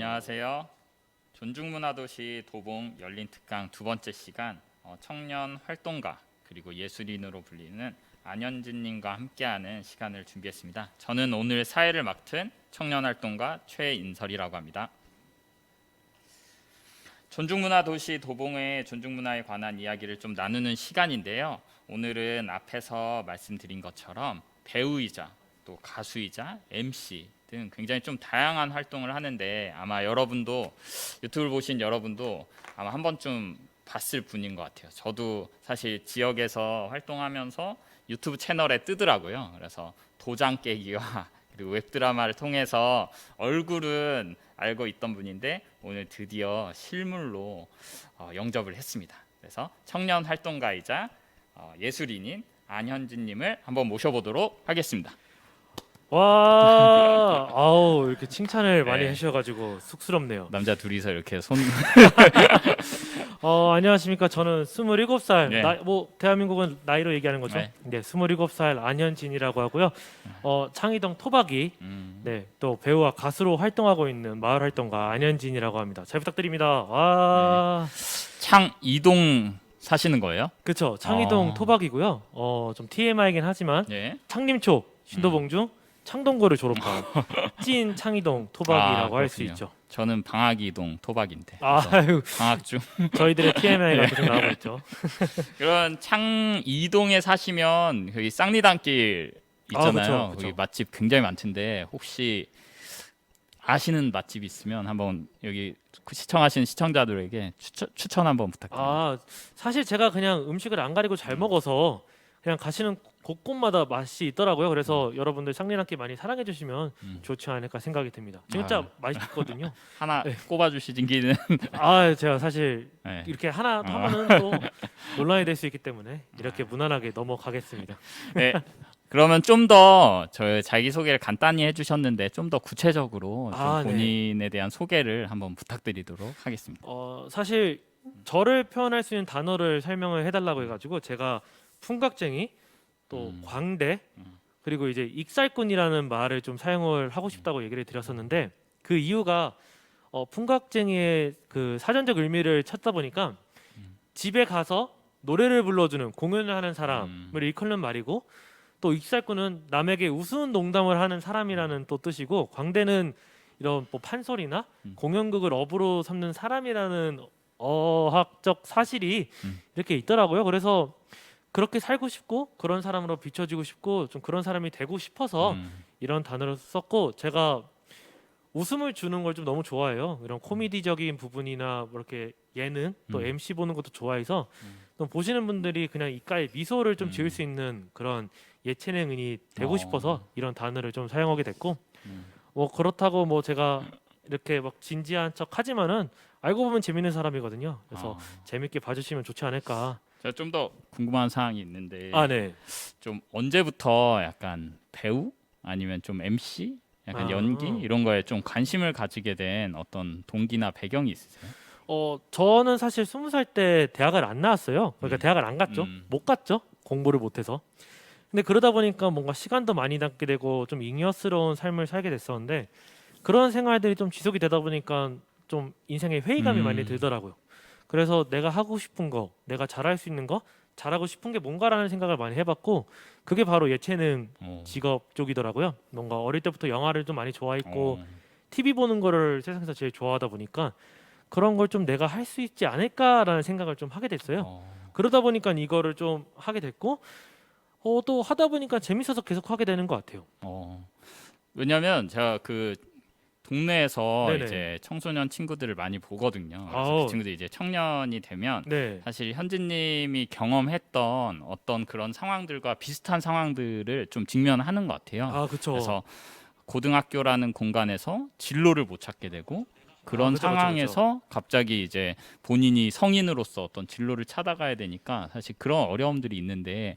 안녕하세요. 존중문화도시 도봉 열린 특강 두 번째 시간 청년 활동가 그리고 예술인으로 불리는 안현진님과 함께하는 시간을 준비했습니다. 저는 오늘 사회를 맡은 청년 활동가 최인설이라고 합니다. 존중문화도시 도봉의 존중문화에 관한 이야기를 좀 나누는 시간인데요. 오늘은 앞에서 말씀드린 것처럼 배우이자 또 가수이자 MC 등 굉장히 좀 다양한 활동을 하는데 아마 여러분도 유튜브를 보신 여러분도 아마 한 번쯤 봤을 분인 것 같아요. 저도 사실 지역에서 활동하면서 유튜브 채널에 뜨더라고요. 그래서 도장 깨기와 그리고 웹드라마를 통해서 얼굴은 알고 있던 분인데 오늘 드디어 실물로 영접을 했습니다. 그래서 청년 활동가이자 예술인인 안현진님을 한번 모셔보도록 하겠습니다. 와, 아우 이렇게 칭찬을 많이 네. 해주셔가지고 쑥스럽네요. 남자 둘이서 이렇게 손 안녕하십니까. 저는 27살, 네. 대한민국은 나이로 얘기하는 거죠. 네. 네, 27살 안현진이라고 하고요. 창의동 토박이, 음. 네, 또 배우와 가수로 활동하고 있는 마을 활동가 안현진이라고 합니다. 잘 부탁드립니다. 와, 창이동 사시는 거예요? 그쵸. 창의동 아. 토박이고요. 좀 TMI이긴 하지만 네. 창림초 신도봉중 창동고를 졸업한 찐 창의동 토박이라고 할 수 그렇군요. 있죠. 저는 방학이동 토박인데. 그래서 아유, 방학 중. 저희들의 TMI가 계속 나오고 있죠. 그런 창이동에 사시면 여기 쌍리단길 있잖아요. 그쵸, 그쵸. 거기 맛집 굉장히 많던데 혹시 아시는 맛집 있으면 한번 여기 시청하시는 시청자들에게 추천 한번 부탁드립니다. 사실 제가 그냥 음식을 안 가리고 잘 먹어서 그냥 가시는 곳곳마다 맛이 있더라고요. 그래서 여러분들 쌍리단길 많이 사랑해 주시면 좋지 않을까 생각이 듭니다. 진짜 맛있거든요. 하나 네. 꼽아주시기는. 제가 사실 네. 이렇게 하나 하면은 또 논란이 될 수 있기 때문에 이렇게 무난하게 넘어가겠습니다. 네. 그러면 좀 더 저희 자기소개를 간단히 해주셨는데 좀 더 구체적으로 좀 네. 본인에 대한 소개를 한번 부탁드리도록 하겠습니다. 사실 저를 표현할 수 있는 단어를 설명을 해달라고 해가지고 제가 풍각쟁이 또 광대 그리고 이제 익살꾼이라는 말을 좀 사용을 하고 싶다고 얘기를 드렸었는데 그 이유가 풍각쟁이의 그 사전적 의미를 찾다 보니까 집에 가서 노래를 불러주는 공연을 하는 사람을 일컫는 말이고 또 익살꾼은 남에게 우스운 농담을 하는 사람이라는 또 뜻이고 광대는 이런 뭐 판소리나 공연극을 업으로 삼는 사람이라는 어학적 사실이 이렇게 있더라고요. 그래서 그렇게 살고 싶고 그런 사람으로 비춰지고 싶고 좀 그런 사람이 되고 싶어서 이런 단어를 썼고 제가 웃음을 주는 걸 좀 너무 좋아해요. 이런 코미디적인 부분이나 뭐 이렇게 예능 또 MC 보는 것도 좋아해서 좀 보시는 분들이 그냥 입가에 미소를 좀 지을 수 있는 그런 예체능인이 되고 싶어서 이런 단어를 좀 사용하게 됐고 뭐 그렇다고 뭐 제가 이렇게 막 진지한 척 하지만은 알고 보면 재밌는 사람이거든요. 그래서 재밌게 봐주시면 좋지 않을까. 제가 좀 더 궁금한 사항이 있는데 네. 좀 언제부터 약간 배우 아니면 좀 MC 약간 연기 이런 거에 좀 관심을 가지게 된 어떤 동기나 배경이 있으세요? 저는 사실 20살 때 대학을 안 나왔어요. 그러니까 대학을 안 갔죠. 음. 못 갔죠. 공부를 못해서. 근데 그러다 보니까 뭔가 시간도 많이 남게 되고 좀 잉여스러운 삶을 살게 됐었는데 그런 생활들이 좀 지속이 되다 보니까 좀 인생에 회의감이 많이 들더라고요. 그래서 내가 하고 싶은 거, 내가 잘할 수 있는 거, 잘하고 싶은 게 뭔가라는 생각을 많이 해봤고 그게 바로 예체능 직업 쪽이더라고요. 뭔가 어릴 때부터 영화를 좀 많이 좋아했고 TV 보는 거를 세상에서 제일 좋아하다 보니까 그런 걸 좀 내가 할 수 있지 않을까라는 생각을 좀 하게 됐어요. 그러다 보니까 이거를 좀 하게 됐고 또 하다 보니까 재밌어서 계속 하게 되는 것 같아요. 왜냐면 제가 그 동네에서 네네. 이제 청소년 친구들을 많이 보거든요. 그래서 아우. 그 친구들이 이제 청년이 되면 네. 사실 현진님이 경험했던 어떤 그런 상황들과 비슷한 상황들을 좀 직면하는 것 같아요. 그쵸. 그래서 고등학교라는 공간에서 진로를 못 찾게 되고 그런 그쵸, 그쵸, 상황에서 갑자기 이제 본인이 성인으로서 어떤 진로를 찾아가야 되니까 사실 그런 어려움들이 있는데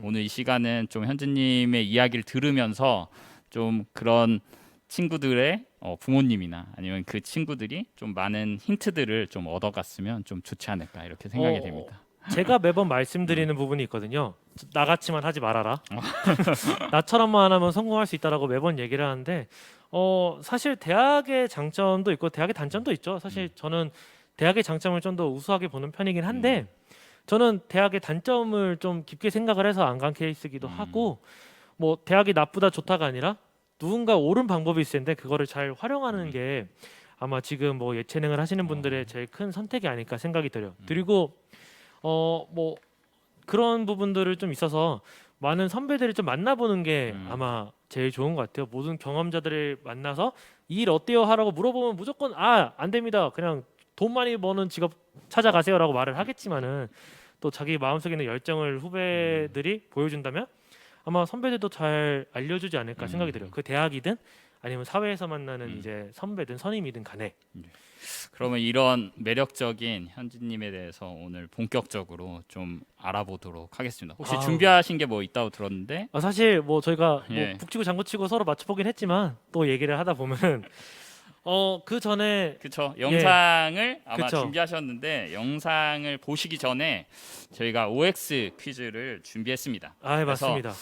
오늘 이 시간은 좀 현진님의 이야기를 들으면서 좀 그런 친구들의 부모님이나 아니면 그 친구들이 좀 많은 힌트들을 좀 얻어갔으면 좀 좋지 않을까 이렇게 생각이 됩니다. 제가 매번 말씀드리는 부분이 있거든요. 나같이만 하지 말아라. 나처럼만 하면 성공할 수 있다라고 매번 얘기를 하는데 사실 대학의 장점도 있고 대학의 단점도 있죠. 사실 저는 대학의 장점을 좀 더 우수하게 보는 편이긴 한데 저는 대학의 단점을 좀 깊게 생각을 해서 안 간 케이스기도 하고 뭐 대학이 나쁘다 좋다가 아니라 누군가 옳은 방법이 있을 텐데 그거를 잘 활용하는 게 아마 지금 뭐 예체능을 하시는 분들의 제일 큰 선택이 아닐까 생각이 들어요. 그리고 뭐 그런 부분들을 좀 있어서 많은 선배들을 좀 만나보는 게 아마 제일 좋은 것 같아요. 모든 경험자들을 만나서 이 일 어때요 하라고 물어보면 무조건 안 됩니다. 그냥 돈 많이 버는 직업 찾아가세요라고 말을 하겠지만은 또 자기 마음속에 있는 열정을 후배들이 보여준다면 아마 선배들도 잘 알려주지 않을까 생각이 들어요. 그 대학이든 아니면 사회에서 만나는 이제 선배든 선임이든 간에. 그러면 이런 매력적인 현진님에 대해서 오늘 본격적으로 좀 알아보도록 하겠습니다. 혹시 준비하신 게 뭐 있다고 들었는데? 사실 뭐 저희가 예. 뭐 북치고 장구치고 서로 맞춰보긴 했지만 또 얘기를 하다 보면은 그 전에 그쵸. 영상을 아마 그쵸. 준비하셨는데 영상을 보시기 전에 저희가 OX 퀴즈를 준비했습니다. 그래서 맞습니다.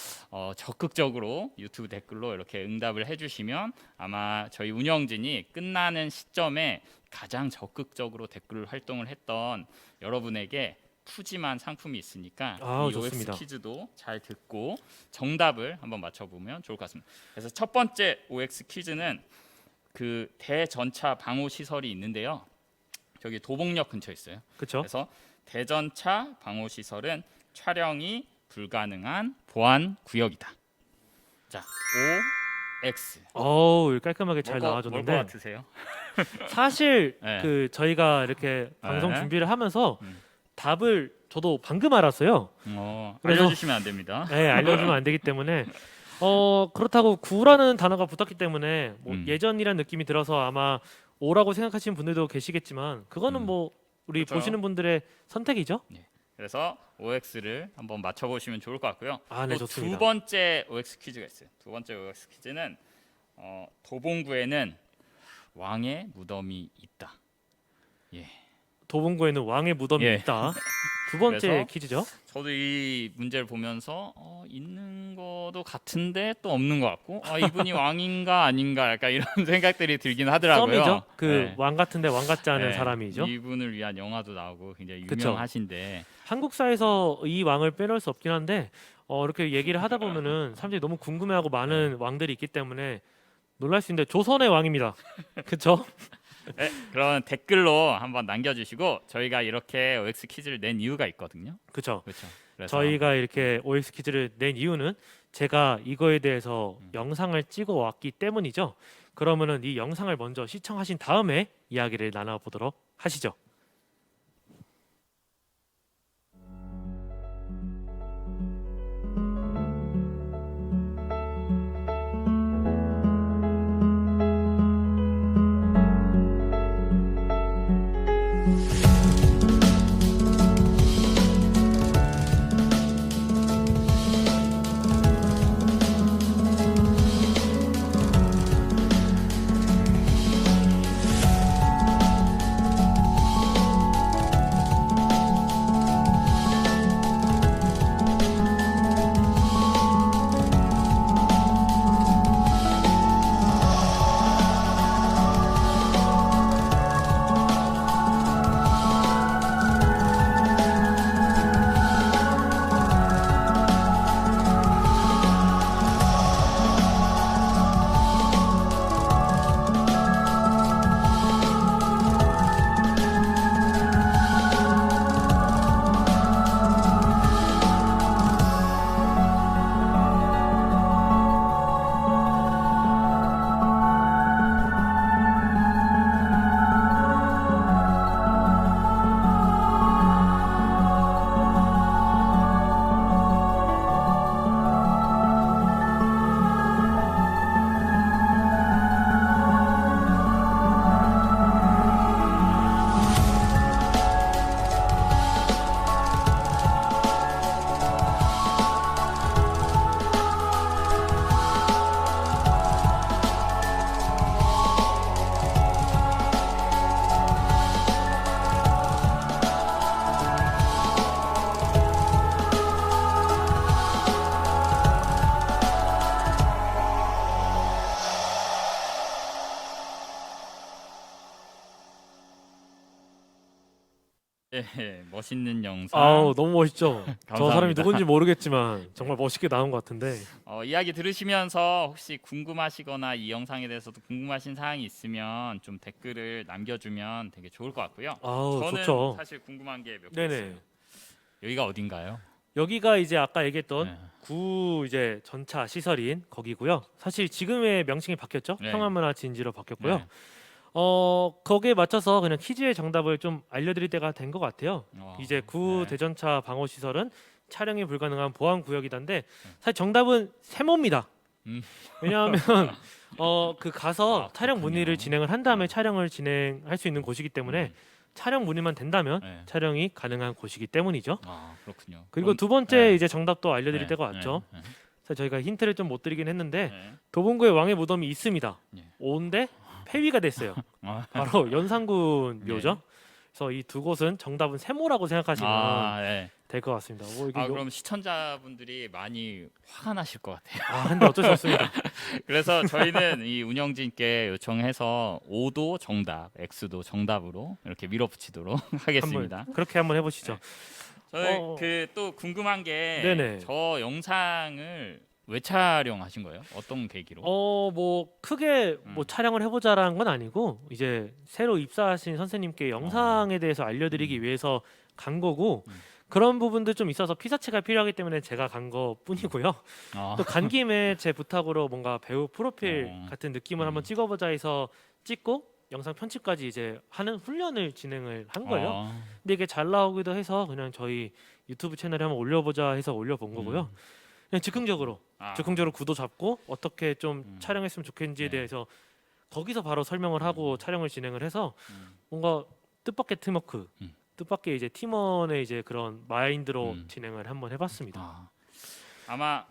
적극적으로 유튜브 댓글로 이렇게 응답을 해주시면 아마 저희 운영진이 끝나는 시점에 가장 적극적으로 댓글 활동을 했던 여러분에게 푸짐한 상품이 있으니까 이 좋습니다. OX 퀴즈도 잘 듣고 정답을 한번 맞춰보면 좋을 것 같습니다. 그래서 첫 번째 OX 퀴즈는 그 대전차 방호 시설이 있는데요. 저기 도봉역 근처에 있어요. 그렇죠. 그래서 대전차 방호 시설은 촬영이 불가능한 보안 구역이다. 자, OX. 깔끔하게 잘 뭘것 나와줬는데 같으세요? 사실 네. 그 저희가 이렇게 방송 네. 준비를 하면서 답을 저도 방금 알았어요. 그래서- 알려주시면 안 됩니다. 네, 알려주면 안 되기 때문에 그렇다고 구라는 단어가 붙었기 때문에 뭐 예전이란 느낌이 들어서 아마 오라고 생각하시는 분들도 계시겠지만 그거는 뭐 우리 그렇죠. 보시는 분들의 선택이죠. 그래서 OX를 한번 맞춰보시면 좋을 것 같고요. 네, 또 좋습니다. 두 번째 OX 퀴즈가 있어요. 두 번째 OX 퀴즈는 도봉구에는 왕의 무덤이 있다. 도봉구에는 왕의 무덤이 예. 있다. 두 번째 그래서 퀴즈죠. 저도 이 문제를 보면서 있는 것도 같은데 또 없는 것 같고 이분이 왕인가 아닌가 약간 이런 생각들이 들긴 하더라고요. 썸이죠. 그 네. 왕 같은데 왕 같지 않은 네. 사람이죠. 이분을 위한 영화도 나오고 굉장히 그쵸. 유명하신데 한국사에서 이 왕을 빼놓을 수 없긴 한데 이렇게 얘기를 하다 보면은 사람들이 너무 궁금해하고 많은 왕들이 있기 때문에 놀랄 수 있는데 조선의 왕입니다. 그렇죠? 네, 그럼 댓글로 한번 남겨주시고 저희가 이렇게 OX 퀴즈를 낸 이유가 있거든요. 그렇죠. 그렇죠. 그래서 저희가 이렇게 OX 퀴즈를 낸 이유는 제가 이거에 대해서 영상을 찍어 왔기 때문이죠. 그러면은 이 영상을 먼저 시청하신 다음에 이야기를 나눠보도록 하시죠. 네, 멋있는 영상. 아우 너무 멋있죠. 저 사람이 감사합니다. 누군지 모르겠지만 정말 멋있게 나온 것 같은데. 이야기 들으시면서 혹시 궁금하시거나 이 영상에 대해서도 궁금하신 사항이 있으면 좀 댓글을 남겨주면 되게 좋을 것 같고요. 아우 저는 좋죠. 사실 궁금한 게 몇 개 네네. 있어요. 여기가 어딘가요? 여기가 이제 아까 얘기했던 네. 구 이제 전차 시설인 거기고요. 사실 지금의 명칭이 바뀌었죠. 네. 평화문화진지로 바뀌었고요. 네. 거기에 맞춰서 그냥 퀴즈의 정답을 좀 알려드릴 때가 된 것 같아요. 이제 구 네. 대전차 방어 시설은 촬영이 불가능한 보안 구역이던데 사실 정답은 세모입니다. 음. 왜냐하면 그 가서 촬영 그렇군요. 문의를 진행을 한 다음에 촬영을 진행할 수 있는 곳이기 때문에 촬영 문의만 된다면 네. 촬영이 가능한 곳이기 때문이죠. 그렇군요. 그리고 그럼- 두 번째 네. 이제 정답도 알려드릴 네. 때가 왔죠. 네. 사실 저희가 힌트를 좀 못 드리긴 했는데 네. 도봉구에 왕의 무덤이 있습니다. 네. 온데 폐위가 됐어요. 아, 바로 연산군 네. 묘죠. 그래서 이 두 곳은 정답은 세모라고 생각하시면 네. 될 것 같습니다. 이게 그럼 시청자분들이 많이 화가 나실 것 같아요. 근데 어쩔 수 없습니다. 그래서 저희는 이 운영진께 요청해서 O도 정답, X도 정답으로 이렇게 밀어붙이도록 하겠습니다. 그렇게 한번 해보시죠. 저는 그 또 궁금한 게 네네. 저 영상을 왜 촬영하신 거예요? 어떤 계기로? 뭐 크게 뭐 음. 촬영을 해보자라는 건 아니고 이제 새로 입사하신 선생님께 영상에 대해서 알려드리기 위해서 간 거고 음. 그런 부분도 좀 있어서 피사체가 필요하기 때문에 제가 간 것뿐이고요. 또 간 김에 제 부탁으로 뭔가 배우 프로필 같은 느낌을 한번 찍어보자 해서 찍고 영상 편집까지 이제 하는 훈련을 진행을 한 거예요. 근데 이게 잘 나오기도 해서 그냥 저희 유튜브 채널에 한번 올려보자 해서 올려본 거고요. 그냥 즉흥적으로 구도 잡고 어떻게 좀 촬영했으면 좋겠는지에 네. 대해서 거기서 바로 설명을 하고 촬영을 진행을 해서 뭔가 뜻밖의 팀워크, 뜻밖의 이제 팀원의 이제 그런 마인드로 진행을 한번 해봤습니다. 아마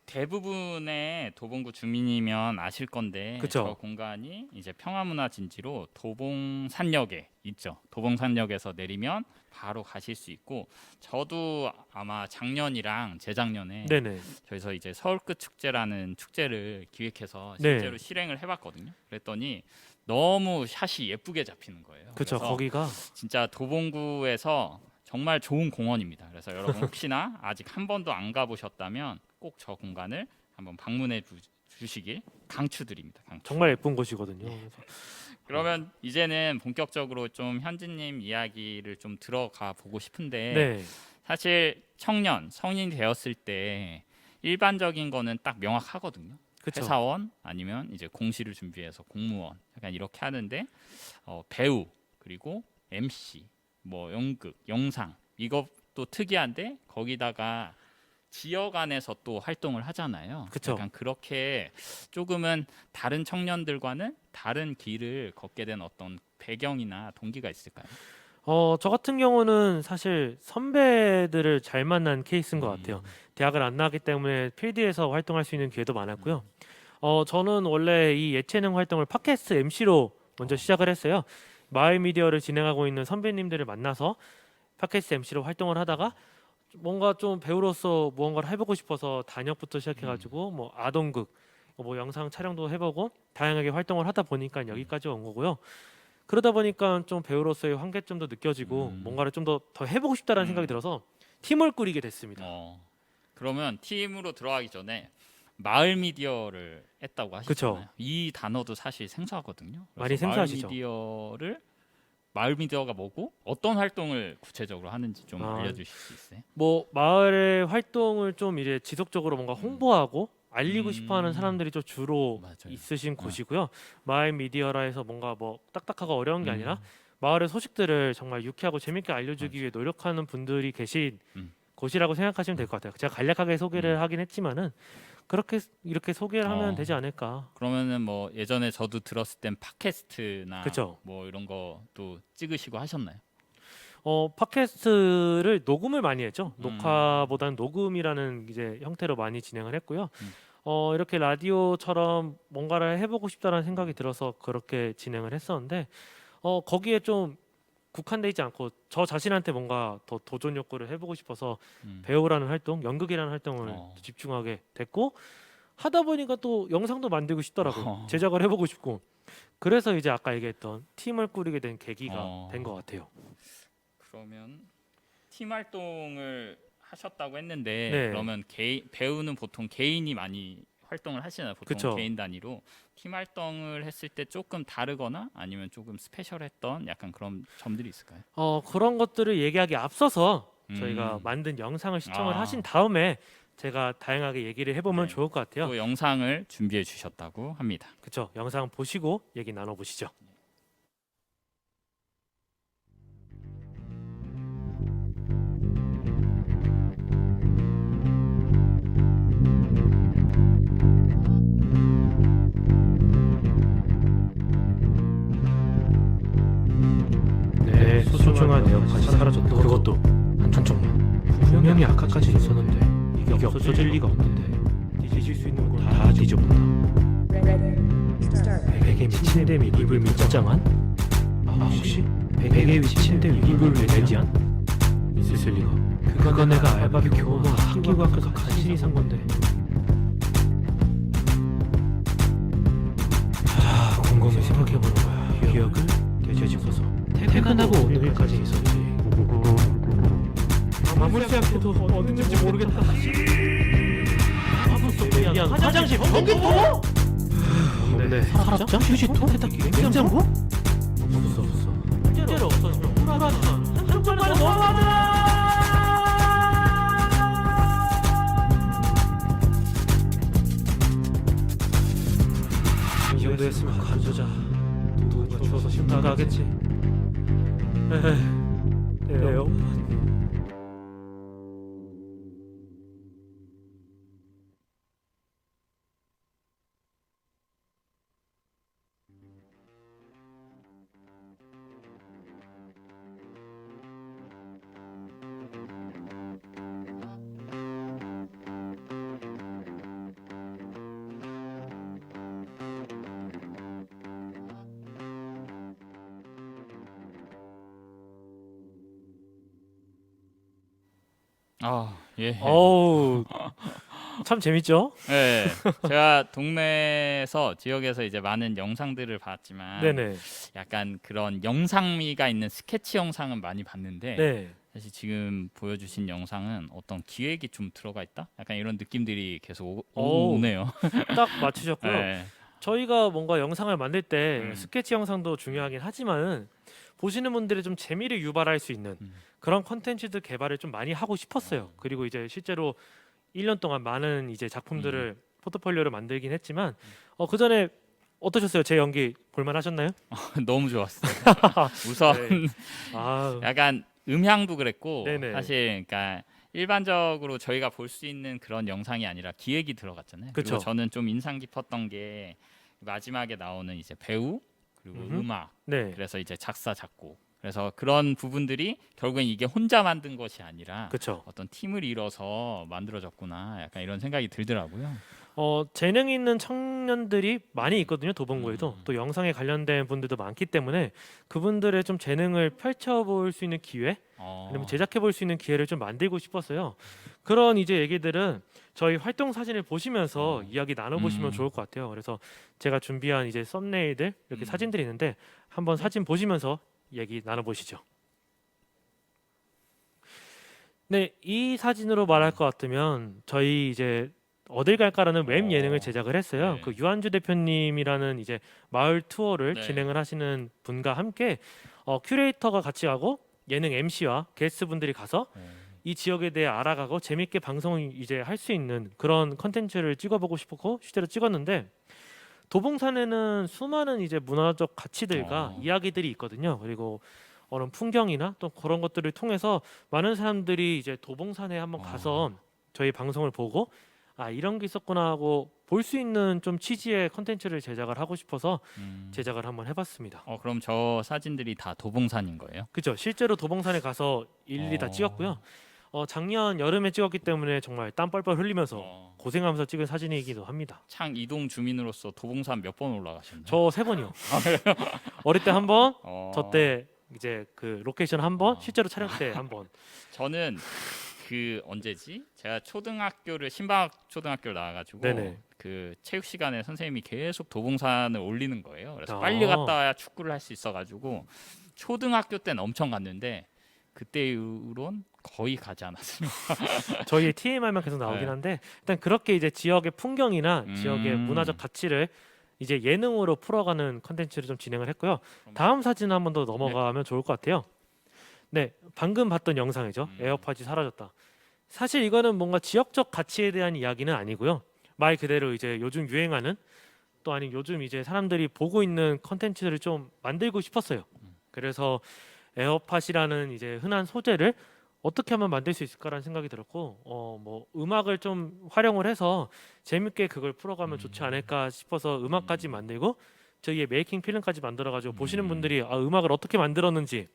대부분의 도봉구 주민이면 아실 건데 그쵸. 저 공간이 이제 평화문화진지로 도봉산역에 있죠. 도봉산역에서 내리면 바로 가실 수 있고 저도 아마 작년이랑 재작년에 네네. 저희서 이제 서울끝 축제라는 축제를 기획해서 네. 실제로 실행을 해봤거든요. 그랬더니 너무 샷이 예쁘게 잡히는 거예요. 그쵸. 그래서 거기가 진짜 도봉구에서 정말 좋은 공원입니다. 그래서 여러분 혹시나 아직 한 번도 안 가보셨다면 꼭 저 공간을 한번 방문해 주시길 강추드립니다. 강추. 정말 예쁜 곳이거든요. 그래서 그러면 이제는 본격적으로 좀 현진님 이야기를 좀 들어가 보고 싶은데 네. 사실 청년, 성인 되었을 때 일반적인 거는 딱 명확하거든요. 그쵸. 회사원 아니면 이제 공시를 준비해서 공무원 약간 이렇게 하는데 배우 그리고 MC 뭐 연극, 영상 이것도 특이한데 거기다가 지역 안에서 또 활동을 하잖아요. 그쵸. 약간 그렇게 조금은 다른 청년들과는 다른 길을 걷게 된 어떤 배경이나 동기가 있을까요? 저 같은 경우는 사실 선배들을 잘 만난 케이스인 것 같아요. 대학을 안 나왔기 때문에 필드에서 활동할 수 있는 기회도 많았고요. 저는 원래 이 예체능 활동을 팟캐스트 MC로 먼저 시작을 했어요. 마을 미디어를 진행하고 있는 선배님들을 만나서 팟캐스트 MC로 활동을 하다가 뭔가 좀 배우로서 무언가를 해보고 싶어서 단역부터 시작해가지고 뭐 아동극, 뭐 영상 촬영도 해보고 다양하게 활동을 하다 보니까 여기까지 온 거고요. 그러다 보니까 좀 배우로서의 한계점도 느껴지고 뭔가를 좀 더 해보고 싶다라는 생각이 들어서 팀을 꾸리게 됐습니다. 그러면 팀으로 들어가기 전에 마을 미디어를 했다고 하셨잖아요. 그쵸. 이 단어도 사실 생소하거든요. 그래서 많이 생소하시죠. 마을 미디어가 뭐고 어떤 활동을 구체적으로 하는지 좀 알려주실 수 있어요? 뭐 마을의 활동을 좀 이제 지속적으로 뭔가 홍보하고 알리고 싶어하는 사람들이 좀 주로 맞아요. 있으신 곳이고요. 마을 미디어라 해서 뭔가 뭐 딱딱하고 어려운 게 아니라 마을의 소식들을 정말 유쾌하고 재밌게 알려주기 위해 노력하는 분들이 계신 곳이라고 생각하시면 될 것 같아요. 제가 간략하게 소개를 하긴 했지만은 그렇게 이렇게 소개를 하면 되지 않을까. 그러면은 뭐 예전에 저도 들었을 땐 팟캐스트나 그쵸. 뭐 이런 것도 찍으시고 하셨나요? 팟캐스트를 녹음을 많이 했죠. 녹화보다는 녹음이라는 이제 형태로 많이 진행을 했고요. 이렇게 라디오처럼 뭔가를 해보고 싶다라는 생각이 들어서 그렇게 진행을 했었는데 거기에 좀 국한돼 있지 않고 저 자신한테 뭔가 더 도전 욕구를 해보고 싶어서 배우라는 활동, 연극이라는 활동을 집중하게 됐고 하다 보니까 또 영상도 만들고 싶더라고요. 제작을 해보고 싶고 그래서 이제 아까 얘기했던 팀을 꾸리게 된 계기가 된 것 같아요. 그러면 팀 활동을 하셨다고 했는데 네. 그러면 배우는 보통 개인이 많이 활동을 하시나요? 보통 그쵸. 개인 단위로 팀 활동을 했을 때 조금 다르거나 아니면 조금 스페셜했던 약간 그런 점들이 있을까요? 그런 것들을 얘기하기 앞서서 저희가 음. 만든 영상을 시청을 아. 하신 다음에 제가 다양하게 얘기를 해보면 네. 좋을 것 같아요. 또 영상을 준비해 주셨다고 합니다. 그렇죠. 영상 보시고 얘기 나눠보시죠. 내 소중한 에어팟이 사라졌다. 그것도 한쪽만. 분명히 아까까지 있었는데 이게 없어질 리가 없는데 뒤질 수 있는 걸 다 뒤져본다. 베개에 미친 데 이불 밀장한? 혹시 베개에 미친 데 이불 레지안? 있을 리가. 그건 내가 알바비 교보와 학교 밖에서 간신히 산 건데. 자, 곰곰이 생각해보는 거야. 기억을 되짚어서 퇴근하고 오늘까지 있었지. 아무리 생각해도 어딘지 모르겠다. 미안, 화장실 변기통? 네, 서랍장? 휴지통? 세탁기? 냉장고? 없어. 실제로 없어서 불안하지만 한쪽만에 너무하다! 이 정도 했으면 관두자. 누가 줘서 심각하겠지. 에어팟. 예. 어우, 참 재밌죠? 네, 제가 동네에서 지역에서 이제 많은 영상들을 봤지만 네네. 약간 그런 영상미가 있는 스케치 영상은 많이 봤는데 네. 사실 지금 보여주신 영상은 어떤 기획이 좀 들어가 있다? 약간 이런 느낌들이 계속 어우. 오네요. 딱 맞추셨고요. 네. 저희가 뭔가 영상을 만들 때 음. 스케치 영상도 중요하긴 하지만은 보시는 분들이 좀 재미를 유발할 수 있는 그런 컨텐츠들 개발을 좀 많이 하고 싶었어요. 그리고 이제 실제로 1년 동안 많은 이제 작품들을 포트폴리오를 만들긴 했지만 그 전에 어떠셨어요? 제 연기 볼만 하셨나요? 너무 좋았어요. 우선 네. 아, 약간 음향도 그랬고 네네. 사실 그러니까 일반적으로 저희가 볼 수 있는 그런 영상이 아니라 기획이 들어갔잖아요. 그쵸. 그리고 저는 좀 인상 깊었던 게 마지막에 나오는 이제 배우 그리고 음악 네. 그래서 이제 작사 작곡 그래서 그런 부분들이 결국엔 이게 혼자 만든 것이 아니라 그렇죠. 어떤 팀을 이뤄서 만들어졌구나 약간 이런 생각이 들더라고요. 재능 있는 청년들이 많이 있거든요. 도봉구에도 또 영상에 관련된 분들도 많기 때문에 그분들의 좀 재능을 펼쳐볼 수 있는 기회, 아니면 제작해볼 수 있는 기회를 좀 만들고 싶었어요. 그런 이제 얘기들은 저희 활동 사진을 보시면서 이야기 나눠보시면 좋을 것 같아요. 그래서 제가 준비한 이제 썸네일들 이렇게 사진들이 있는데 한번 사진 보시면서 얘기 나눠보시죠. 네, 이 사진으로 말할 것 같으면 저희 이제 어딜 갈까라는 웹 예능을 제작을 했어요. 네. 그 유한주 대표님이라는 이제 마을 투어를 네. 진행을 하시는 분과 함께 큐레이터가 같이 가고 예능 MC와 게스트 분들이 가서 이 지역에 대해 알아가고 재밌게 방송을 이제 할 수 있는 그런 컨텐츠를 찍어보고 싶었고 실제로 찍었는데 도봉산에는 수많은 이제 문화적 가치들과 이야기들이 있거든요. 그리고 어떤 풍경이나 또 그런 것들을 통해서 많은 사람들이 이제 도봉산에 한번 가서 저희 방송을 보고 아 이런 게 있었구나 하고 볼 수 있는 좀 취지의 컨텐츠를 제작을 하고 싶어서 제작을 한번 해봤습니다. 그럼 저 사진들이 다 도봉산인 거예요? 그죠? 실제로 도봉산에 가서 일일이 다 찍었고요. 작년 여름에 찍었기 때문에 정말 땀 뻘뻘 흘리면서 고생하면서 찍은 사진이기도 합니다. 창 이동 주민으로서 도봉산 몇 번 올라가셨나요? 저 3번이요. 어릴 때 한 번, 저 어, 때 이제 그 로케이션 한 번, 실제로 촬영 때 한 번. 저는 그 언제지? 제가 초등학교를 신방학 초등학교를 나와가지고 네네. 그 체육 시간에 선생님이 계속 도봉산을 올리는 거예요. 그래서 아. 빨리 갔다 와야 축구를 할 수 있어가지고 초등학교 때는 엄청 갔는데 그때 이후론 거의 가지 않았습니다. 저희의 TMI만 계속 나오긴 네. 한데 일단 그렇게 이제 지역의 풍경이나 지역의 문화적 가치를 이제 예능으로 풀어가는 컨텐츠를 좀 진행을 했고요. 다음 사진 한번 더 넘어가면 좋을 것 같아요. 네, 방금 봤던 영상이죠. 에어팟이 사라졌다. 사실 이거는 뭔가 지역적 가치에 대한 이야기는 아니고요. 말 그대로 이제 요즘 유행하는 또 아니 요즘 이제 사람들이 보고 있는 컨텐츠를 좀 만들고 싶었어요. 그래서 에어팟이라는 이제 흔한 소재를 어떻게 하면 만들 수 있을까라는 생각이 들었고, 뭐 음악을 좀 활용을 해서 재밌게 그걸 풀어가면 좋지 않을까 싶어서 음악까지 만들고 저희의 메이킹 필름까지 만들어가지고 보시는 분들이 음악을 어떻게 만들었는지,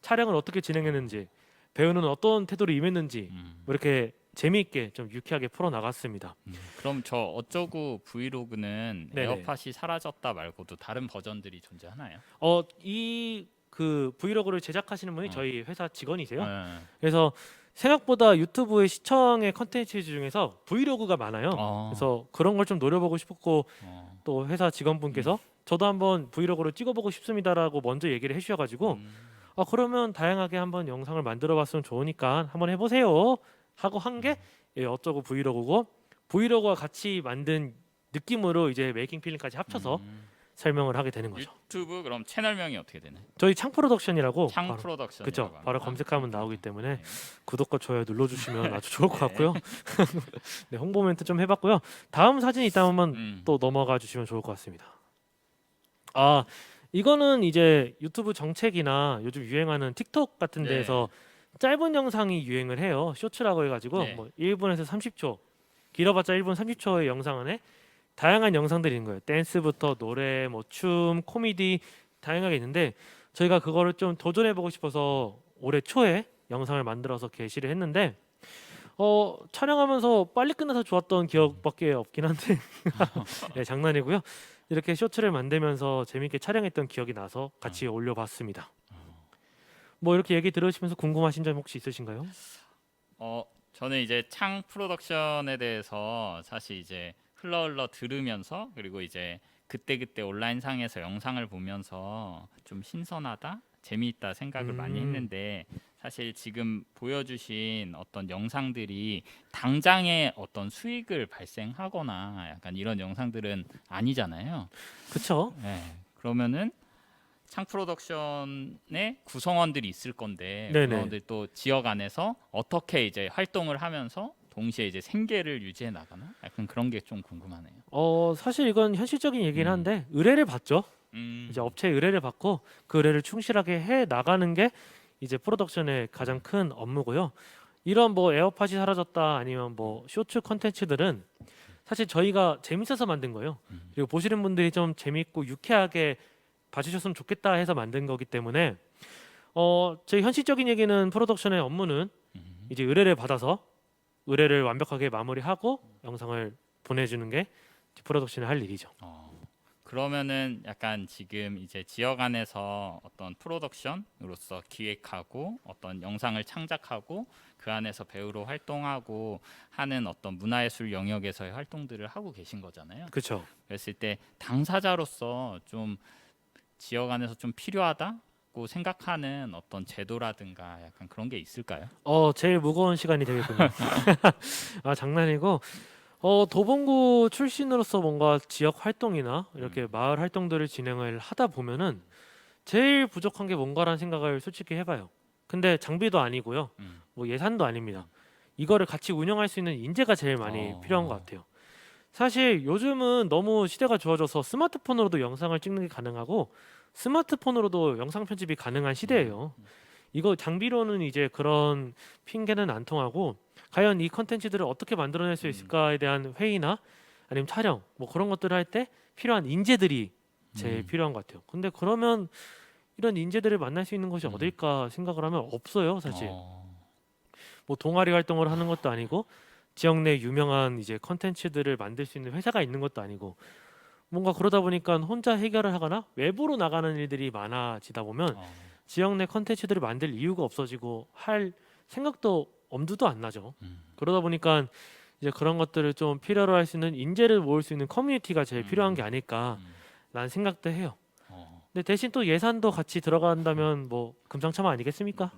촬영을 어떻게 진행했는지, 배우는 어떤 태도로 임했는지 뭐 이렇게 재미있게 좀 유쾌하게 풀어 나갔습니다. 그럼 저 어쩌고 브이로그는 네네. 에어팟이 사라졌다 말고도 다른 버전들이 존재하나요? 이 그 브이로그를 제작하시는 분이 저희 회사 직원이세요. 네. 그래서 생각보다 유튜브의 시청의 컨텐츠 중에서 브이로그가 많아요. 그래서 그런 걸 좀 노려보고 싶었고 또 회사 직원분께서 저도 한번 브이로그를 찍어보고 싶습니다라고 먼저 얘기를 해주셔가지고 그러면 다양하게 한번 영상을 만들어봤으면 좋으니까 한번 해보세요 하고 한 게 어쩌고 브이로그고 브이로그와 같이 만든 느낌으로 이제 메이킹 필름까지 합쳐서 설명을 하게 되는 거죠. 유튜브 그럼 채널명이 어떻게 되나요? 저희 창 프로덕션이라고 창 바로, 프로덕션. 그쵸, 바로 검색하면 나오기 때문에 네. 구독과 좋아요 눌러주시면 아주 좋을 것 네. 같고요. 네, 홍보 멘트 좀 해봤고요. 다음 사진 있다면 음. 또 넘어가 주시면 좋을 것 같습니다. 이거는 이제 유튜브 정책이나 요즘 유행하는 틱톡 같은 네. 데에서 짧은 영상이 유행을 해요. 쇼츠라고 해가지고 네. 뭐 1분에서 30초, 길어봤자 1분 30초의 영상 안에 다양한 영상들이 있는 거예요. 댄스부터 노래, 뭐 춤, 코미디 다양하게 있는데 저희가 그거를 좀 도전해보고 싶어서 올해 초에 영상을 만들어서 게시를 했는데 촬영하면서 빨리 끝나서 좋았던 기억밖에 없긴 한데 네, 장난이고요. 이렇게 쇼츠를 만들면서 재밌게 촬영했던 기억이 나서 같이 올려봤습니다. 뭐 이렇게 얘기 들으시면서 궁금하신 점 혹시 있으신가요? 저는 이제 창 프로덕션에 대해서 사실 이제 흘러 들으면서 그리고 이제 그때 온라인상에서 영상을 보면서 좀 신선하다, 재미있다 생각을 많이 했는데 사실 지금 보여주신 어떤 영상들이 당장의 어떤 수익을 발생하거나 약간 이런 영상들은 아니잖아요. 그쵸? 네. 그러면은 창 프로덕션의 구성원들이 있을 건데 네네. 구성원들이 또 지역 안에서 어떻게 이제 활동을 하면서 동시에 이제 생계를 유지해 나가나? 약간 그런 게 좀 궁금하네요. 사실 이건 현실적인 얘기긴 한데 의뢰를 받죠. 이제 업체에 의뢰를 받고 그 의뢰를 충실하게 해 나가는 게 이제 프로덕션의 가장 큰 업무고요. 이런 뭐 에어팟이 사라졌다 아니면 뭐 쇼츠 컨텐츠들은 사실 저희가 재밌어서 만든 거예요. 그리고 보시는 분들이 좀 재밌고 유쾌하게 봐주셨으면 좋겠다 해서 만든 거기 때문에 저희 현실적인 얘기는 프로덕션의 업무는 이제 의뢰를 받아서 의뢰를 완벽하게 마무리하고 영상을 보내주는 게 프로덕션이 할 일이죠. 그러면은 약간 지금 이제 지역 안에서 어떤 프로덕션으로서 기획하고 어떤 영상을 창작하고 그 안에서 배우로 활동하고 하는 어떤 문화예술 영역에서의 활동들을 하고 계신 거잖아요. 그렇죠. 그랬을 때 당사자로서 좀 지역 안에서 좀 필요하다고 생각하는 어떤 제도라든가 약간 그런 게 있을까요? 제일 무거운 시간이 되겠군요. 장난이고 도봉구 출신으로서 뭔가 지역 활동이나 이렇게 마을 활동들을 진행을 하다 보면은 제일 부족한 게 뭔가라는 생각을 솔직히 해봐요. 근데 장비도 아니고요, 뭐 예산도 아닙니다. 이거를 같이 운영할 수 있는 인재가 제일 많이 필요한 것 같아요. 사실 요즘은 너무 시대가 좋아져서 스마트폰으로도 영상을 찍는 게 가능하고 스마트폰으로도 영상 편집이 가능한 시대예요. 이거 장비로는 이제 그런 핑계는 안 통하고 과연 이 컨텐츠들을 어떻게 만들어낼 수 있을까에 대한 회의나 아니면 촬영 뭐 그런 것들을 할 때 필요한 인재들이 제일 필요한 것 같아요. 근데 그러면 이런 인재들을 만날 수 있는 곳이 어딜까 생각을 하면 없어요, 사실. 뭐 동아리 활동을 하는 것도 아니고 지역 내 유명한 이제 컨텐츠들을 만들 수 있는 회사가 있는 것도 아니고 뭔가 그러다 보니까 혼자 해결을 하거나 외부로 나가는 일들이 많아지다 보면 지역 내 컨텐츠들을 만들 이유가 없어지고 할 생각도 엄두도 안 나죠. 그러다 보니까 이제 그런 것들을 좀 필요로 할 수 있는 인재를 모을 수 있는 커뮤니티가 제일 필요한 게 아닐까라는 생각도 해요. 근데 대신 또 예산도 같이 들어간다면 뭐 금상첨화 아니겠습니까?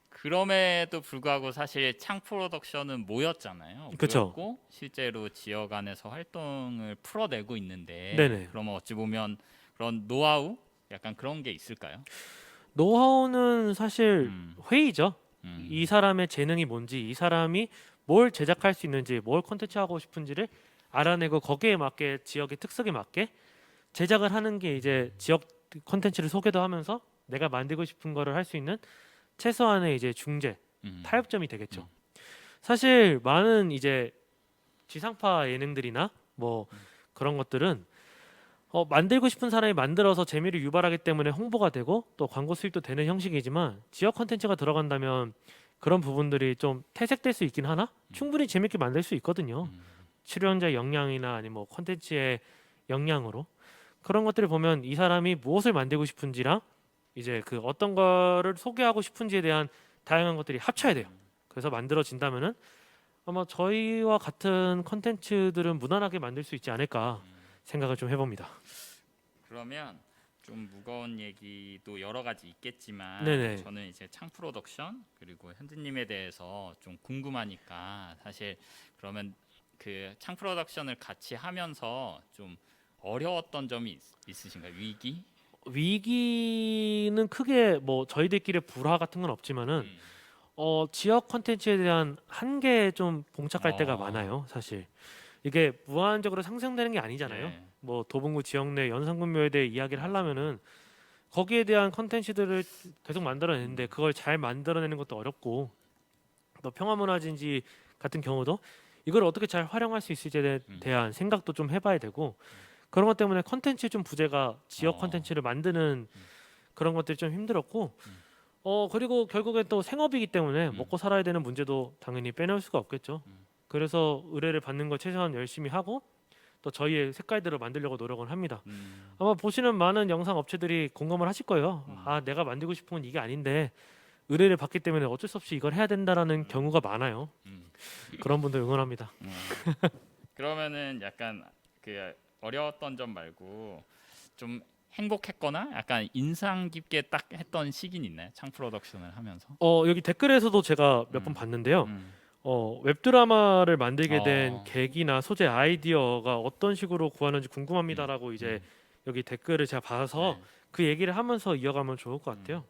그럼에도 불구하고 사실 창 프로덕션은 모였잖아요. 그쵸. 모였고 실제로 지역 안에서 활동을 풀어내고 있는데 네네. 그러면 어찌 보면 그런 노하우 약간 그런 게 있을까요? 노하우는 사실 음, 회의죠. 음, 이 사람의 재능이 뭔지, 이 사람이 뭘 제작할 수 있는지, 뭘 콘텐츠 하고 싶은지를 알아내고 거기에 맞게 지역의 특색에 맞게 제작을 하는 게 이제 지역 콘텐츠를 소개도 하면서 내가 만들고 싶은 거를 할 수 있는 최소한의 이제 중재, 타협점이 되겠죠. 사실 많은 이제 지상파 예능들이나 뭐 그런 것들은 만들고 싶은 사람이 만들어서 재미를 유발하기 때문에 홍보가 되고 또 광고 수입도 되는 형식이지만 지역 콘텐츠가 들어간다면 그런 부분들이 좀 퇴색될 수 있긴 하나 충분히 재밌게 만들 수 있거든요. 출연자의 역량이나 아니면 뭐 콘텐츠의 역량으로 그런 것들을 보면 이 사람이 무엇을 만들고 싶은지랑 이제 그 어떤 거를 소개하고 싶은지에 대한 다양한 것들이 합쳐야 돼요. 그래서 만들어진다면은 아마 저희와 같은 콘텐츠들은 무난하게 만들 수 있지 않을까 생각을 좀 해봅니다. 그러면 좀 무거운 얘기도 여러 가지 있겠지만 네네. 저는 이제 창 프로덕션 그리고 현진님에 대해서 좀 궁금하니까 사실 그러면 그 창 프로덕션을 같이 하면서 좀 어려웠던 점이 있으신가요? 위기? 위기는 크게 뭐 저희들끼리 불화 같은 건 없지만은 음. 지역 콘텐츠에 대한 한계에 좀 봉착할 때가 어. 많아요. 사실 이게 무한적으로 상생되는 게 아니잖아요. 네. 뭐 도봉구 지역 내 연산군묘에 대해 이야기를 하려면은 거기에 대한 콘텐츠들을 계속 만들어내는데 그걸 잘 만들어내는 것도 어렵고 또 평화문화진지 같은 경우도 이걸 어떻게 잘 활용할 수 있을지에 대한 생각도 좀 해봐야 되고 그런 것 때문에 콘텐츠 좀 부재가 지역 콘텐츠를 만드는 그런 것들이 좀 힘들었고 그리고 결국엔 또 생업이기 때문에 먹고 살아야 되는 문제도 당연히 빼놓을 수가 없겠죠. 그래서 의뢰를 받는 거 최소한 열심히 하고 또 저희의 색깔대로 만들려고 노력을 합니다. 아마 보시는 많은 영상 업체들이 공감을 하실 거예요. 아, 내가 만들고 싶은 건 이게 아닌데 의뢰를 받기 때문에 어쩔 수 없이 이걸 해야 된다라는 경우가 많아요. 그런 분들 응원합니다. 그러면은 약간 그 어려웠던 점 말고 좀 행복했거나 약간 인상 깊게 딱 했던 시기는 있나요? 창 프로덕션을 하면서? 여기 댓글에서도 제가 몇 번 봤는데요. 음. 웹드라마를 만들게 된 어. 계기나 소재 아이디어가 어떤 식으로 구하는지 궁금합니다라고 이제 여기 댓글을 제가 봐서 네. 그 얘기를 하면서 이어가면 좋을 것 같아요.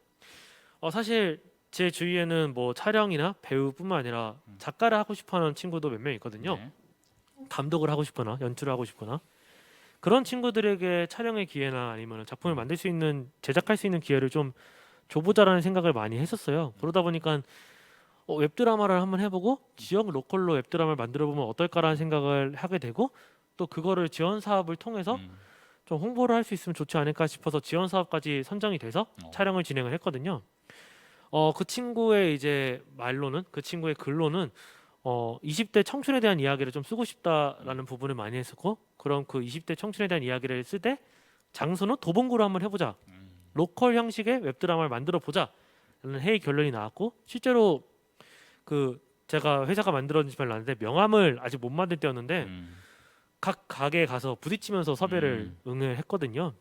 사실 제 주위에는 뭐 촬영이나 배우뿐만 아니라 작가를 하고 싶어하는 친구도 몇 명 있거든요. 네. 감독을 하고 싶거나 연출을 하고 싶거나 그런 친구들에게 촬영의 기회나 아니면 작품을 만들 수 있는 제작할 수 있는 기회를 좀 줘보자라는 생각을 많이 했었어요. 그러다 보니까 웹드라마를 한번 해보고 지역 로컬로 웹드라마를 만들어 보면 어떨까라는 생각을 하게 되고 또 그거를 지원 사업을 통해서 좀 홍보를 할 수 있으면 좋지 않을까 싶어서 지원 사업까지 선정이 돼서 촬영을 진행을 했거든요. 그 친구의 이제 말로는 그 친구의 글로는 20대 청춘에 대한 이야기를 좀 쓰고 싶다라는 부분을 많이 했었고 그럼 그 20대 청춘에 대한 이야기를 쓸 때 장소는 도봉구로 한번 해보자. 로컬 형식의 웹드라마를 만들어 보자라는 회의 결론이 나왔고 실제로 그 제가 회사가 만들어진 지 별로 안 됐는데 명함을 아직 못 만들 때였는데 각 가게에 가서 부딪히면서 섭외를 응을 했거든요.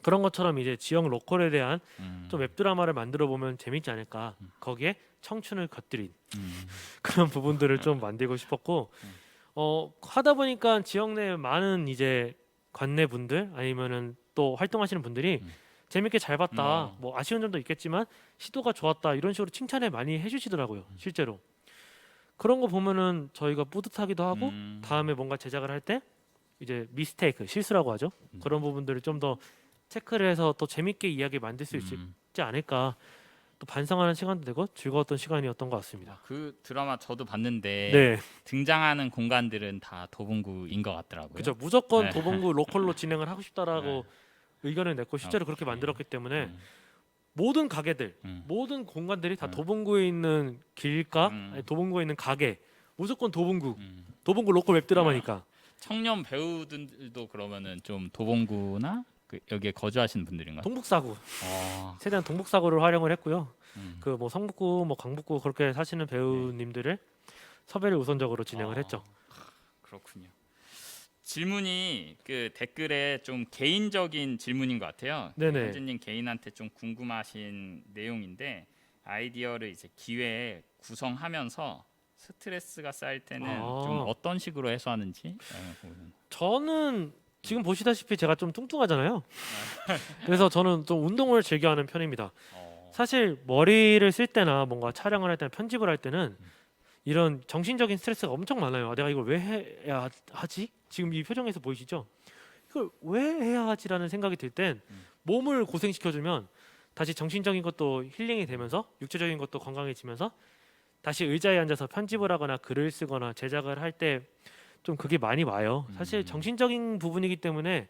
그런 것처럼 이제 지역 로컬에 대한 좀 웹드라마를 만들어 보면 재밌지 않을까. 거기에 청춘을 곁들인 그런 부분들을 좀 만들고 싶었고 하다 보니까 지역 내 많은 이제 관내 분들 아니면은 또 활동하시는 분들이 재밌게 잘 봤다. 뭐 아쉬운 점도 있겠지만 시도가 좋았다. 이런 식으로 칭찬을 많이 해주시더라고요. 실제로 그런 거 보면은 저희가 뿌듯하기도 하고 다음에 뭔가 제작을 할 때 이제 미스테이크 실수라고 하죠. 그런 부분들을 좀 더 체크를 해서 더 재밌게 이야기 만들 수 있지 않을까. 또 반성하는 시간도 되고 즐거웠던 시간이었던 것 같습니다. 그 드라마 저도 봤는데 네, 등장하는 공간들은 다 도봉구인 것 같더라고요. 그죠. 무조건 네. 도봉구 로컬로 진행을 하고 싶다라고 의견을 냈고 실제로 그렇게 만들었기 때문에 모든 가게들, 모든 공간들이 다 도봉구에 있는 길가, 아니, 도봉구에 있는 가게, 무조건 도봉구, 도봉구 로컬 웹드라마니까. 청년 배우들도 그러면은 좀 도봉구나 여기에 거주하시는 분들인가요? 동북사구, 최대한 동북사구를 활용을 했고요. 그 뭐 성북구, 뭐 강북구 그렇게 사시는 배우님들을 섭외를 우선적으로 진행을 했죠. 그렇군요. 질문이 그 댓글에 좀 개인적인 질문인 것 같아요. 네네. 현진님 개인한테 좀 궁금하신 내용인데 아이디어를 이제 기회에 구성하면서 스트레스가 쌓일 때는 아. 좀 어떤 식으로 해소하는지. 저는 지금 보시다시피 제가 좀 뚱뚱하잖아요. 그래서 저는 좀 운동을 즐겨하는 편입니다. 사실 머리를 쓸 때나 뭔가 촬영을 할 때나 편집을 할 때는 이런 정신적인 스트레스가 엄청 많아요. 아, 내가 이걸 왜 해야 하지? 지금 이 표정에서 보이시죠? 이걸 왜 해야 하지라는 생각이 들 땐 몸을 고생시켜주면 다시 정신적인 것도 힐링이 되면서 육체적인 것도 건강해지면서 다시 의자에 앉아서 편집을 하거나 글을 쓰거나 제작을 할 때 좀 그게 많이 와요. 사실 정신적인 부분이기 때문에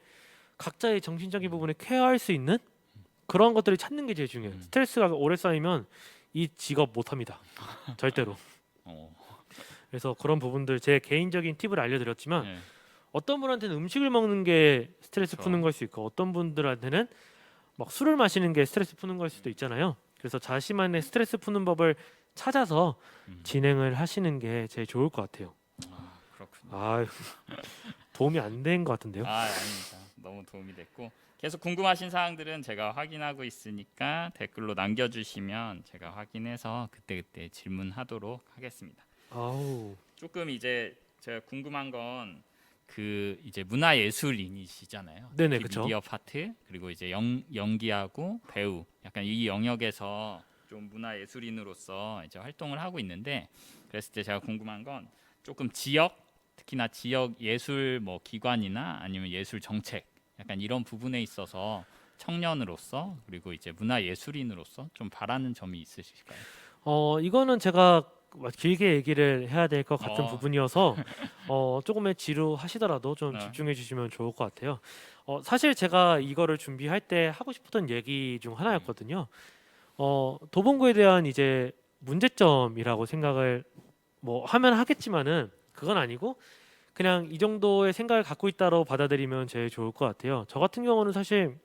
각자의 정신적인 부분을 케어할 수 있는 그런 것들을 찾는 게 제일 중요해요. 스트레스가 오래 쌓이면 이 직업 못 합니다. 절대로. 그래서 그런 부분들 제 개인적인 팁을 알려드렸지만 네. 어떤 분한테는 음식을 먹는 게 스트레스 그렇죠. 푸는 걸 수 있고 어떤 분들한테는 막 술을 마시는 게 스트레스 푸는 걸 수도 있잖아요. 그래서 자신만의 스트레스 푸는 법을 찾아서 진행을 하시는 게 제일 좋을 것 같아요. 그렇군요. 아, 도움이 안 된 것 같은데요. 아닙니다. 너무 도움이 됐고 계속 궁금하신 사항들은 제가 확인하고 있으니까 댓글로 남겨주시면 제가 확인해서 그때그때 질문하도록 하겠습니다. 아우, 조금 이제 제가 궁금한 건 그 이제 문화예술인이시잖아요. 네네, 특히 그쵸. 미디어 파트 그리고 이제 연기하고 배우 약간 이 영역에서 좀 문화예술인으로서 이제 활동을 하고 있는데 그랬을 때 제가 궁금한 건 조금 지역 특히나 지역 예술 뭐 기관이나 아니면 예술 정책 약간 이런 부분에 있어서 청년으로서 그리고 이제 문화예술인으로서 좀 바라는 점이 있으실까요? 이거는 제가 길게 얘기를 해야 될 것 같은 어. 부분이어서 조금의 지루하시더라도 좀 집중해 주시면 좋을 것 같아요. 사실 제가 이거를 준비할 때 하고 싶었던 얘기 중 하나였거든요. 도봉구에 대한 이제 문제점이라고 생각을 뭐 하면 하겠지만은 그건 아니고 그냥 이 정도의 생각을 갖고 있다로 받아들이면 제일 좋을 것 같아요. 저 같은 경우는 사실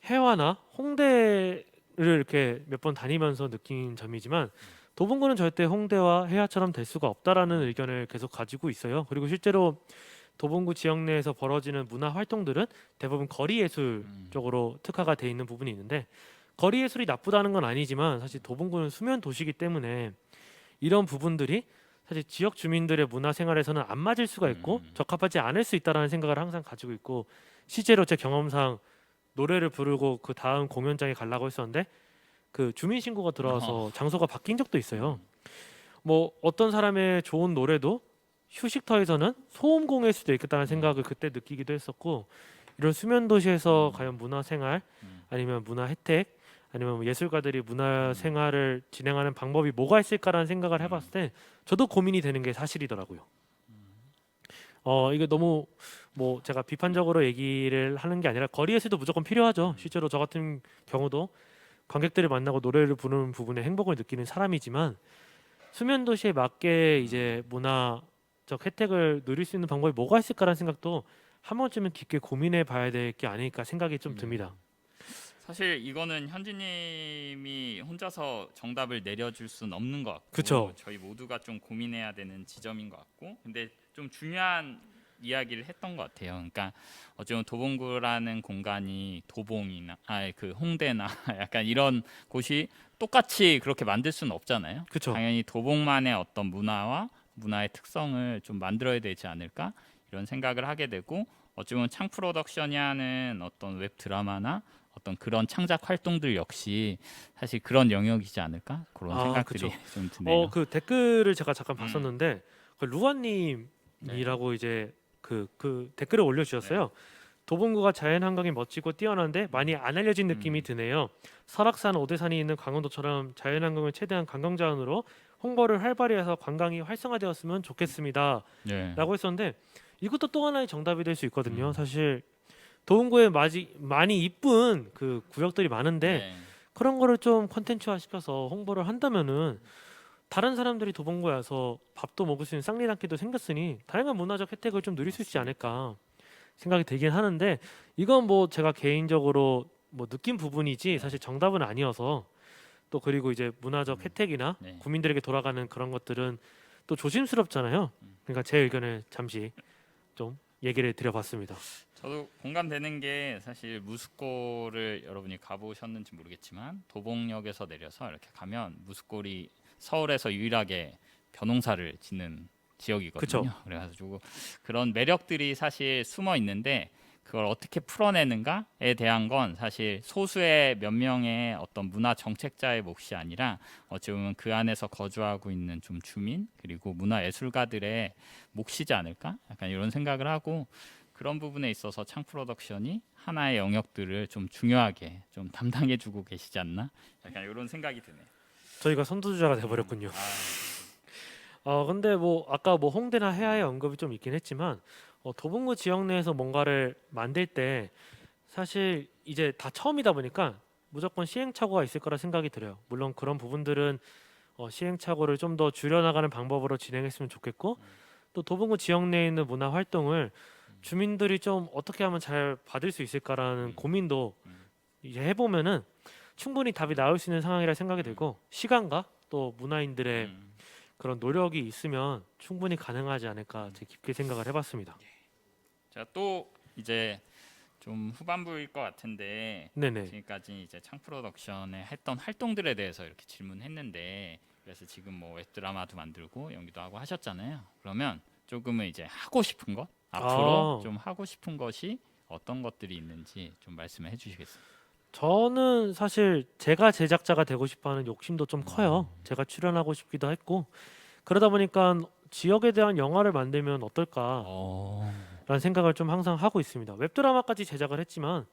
해화나 홍대를 이렇게 몇 번 다니면서 느낀 점이지만 도봉구는 절대 홍대와 해화처럼 될 수가 없다라는 의견을 계속 가지고 있어요. 그리고 실제로 도봉구 지역 내에서 벌어지는 문화 활동들은 대부분 거리 예술 쪽으로 특화가 돼 있는 부분이 있는데 거리 예술이 나쁘다는 건 아니지만 사실 도봉구는 수면 도시이기 때문에 이런 부분들이 사실 지역 주민들의 문화 생활에서는 안 맞을 수가 있고 적합하지 않을 수 있다라는 생각을 항상 가지고 있고 실제로 제 경험상 노래를 부르고 그 다음 공연장에 가려고 했었는데 그 주민 신고가 들어와서 장소가 바뀐 적도 있어요. 뭐 어떤 사람의 좋은 노래도 휴식터에서는 소음공일 수도 있겠다는 생각을 그때 느끼기도 했었고 이런 수면 도시에서 과연 문화 생활 아니면 문화 혜택 아니면 뭐 예술가들이 문화 생활을 진행하는 방법이 뭐가 있을까라는 생각을 해봤을 때 저도 고민이 되는 게 사실이더라고요. 이게 너무 뭐 제가 비판적으로 얘기를 하는 게 아니라 거리에서도 무조건 필요하죠. 실제로 저 같은 경우도 관객들을 만나고 노래를 부르는 부분에 행복을 느끼는 사람이지만 수면 도시에 맞게 이제 문화적 혜택을 누릴 수 있는 방법이 뭐가 있을까라는 생각도 한 번쯤은 깊게 고민해 봐야 될 게 아닐까 생각이 좀 듭니다. 사실 이거는 현진님이 혼자서 정답을 내려줄 수는 없는 것 같고 그쵸. 저희 모두가 좀 고민해야 되는 지점인 것 같고 근데 좀 중요한 이야기를 했던 것 같아요. 그러니까 어쩌면 도봉구라는 공간이 도봉이나 그 홍대나 약간 이런 곳이 똑같이 그렇게 만들 수는 없잖아요. 그쵸. 당연히 도봉만의 어떤 문화와 문화의 특성을 좀 만들어야 되지 않을까 이런 생각을 하게 되고 어쩌면 창 프로덕션이 하는 어떤 웹 드라마나 어떤 그런 창작 활동들 역시 사실 그런 영역이지 않을까 그런 생각들이 그쵸. 좀 드네요. 그 댓글을 제가 잠깐 봤었는데 그 루아님이라고 이제 그 댓글을 올려주셨어요. 도봉구가 자연환경이 멋지고 뛰어난데 많이 안 알려진 느낌이 드네요. 설악산, 오대산이 있는 강원도처럼 자연환경을 최대한 관광 자원으로 홍보를 활발히 해서 관광이 활성화되었으면 좋겠습니다. 네. 라고 했었는데 이것도 또 하나의 정답이 될 수 있거든요. 사실 도봉구에 많이 이쁜 그 구역들이 많은데 네. 그런 거를 좀 컨텐츠화 시켜서 홍보를 한다면은 다른 사람들이 도봉구에 와서 밥도 먹을 수 있는 쌍리 단길도 생겼으니 다양한 문화적 혜택을 좀 누릴 수 있지 않을까 생각이 들긴 하는데 이건 뭐 제가 개인적으로 뭐 느낀 부분이지 사실 정답은 아니어서 또 그리고 이제 문화적 혜택이나 네. 국민들에게 돌아가는 그런 것들은 또 조심스럽잖아요. 그러니까 제 의견을 잠시 좀 얘기를 드려봤습니다. 저도 공감되는 게 사실 무스골을 여러분이 가보셨는지 모르겠지만 도봉역에서 내려서 이렇게 가면 무스골이 서울에서 유일하게 벼농사를 짓는 지역이거든요. 그쵸. 그래가지고 그런 매력들이 사실 숨어 있는데 그걸 어떻게 풀어내는가에 대한 건 사실 소수의 몇 명의 어떤 문화 정책자의 몫이 아니라 어찌 보면 그 안에서 거주하고 있는 좀 주민 그리고 문화 예술가들의 몫이지 않을까? 약간 이런 생각을 하고 그런 부분에 있어서 창 프로덕션이 하나의 영역들을 좀 중요하게 좀 담당해주고 계시지 않나? 약간 이런 생각이 드네요. 저희가 선두주자가 돼버렸군요. 아, 근데 뭐 아까 뭐 홍대나 해화의 언급이 좀 있긴 했지만 도봉구 지역 내에서 뭔가를 만들 때 사실 이제 다 처음이다 보니까 무조건 시행착오가 있을 거라 생각이 들어요. 물론 그런 부분들은 시행착오를 좀 더 줄여나가는 방법으로 진행했으면 좋겠고 또 도봉구 지역 내에 있는 문화 활동을 주민들이 좀 어떻게 하면 잘 받을 수 있을까라는 고민도 이제 해보면은 충분히 답이 나올 수 있는 상황이라 생각이 들고 시간과 또 문화인들의 그런 노력이 있으면 충분히 가능하지 않을까 제 깊게 생각을 해봤습니다. 자, 또 이제 좀 후반부일 것 같은데 네네. 지금까지 이제 창 프로덕션에 했던 활동들에 대해서 이렇게 질문했는데 그래서 지금 뭐 웹드라마도 만들고 연기도 하고 하셨잖아요. 그러면 조금은 이제 하고 싶은 것 앞으로 아. 좀 하고 싶은 것이 어떤 것들이 있는지 좀 말씀을 해주시겠어요? 저는 사실 제가 제작자가 되고 싶어하는 욕심도 좀 커요. 제가 출연하고 싶기도 했고 그러다 보니까 지역에 대한 영화를 만들면 어떨까라는 생각을 좀 항상 하고 있습니다. 웹드라마까지 제작을 했지만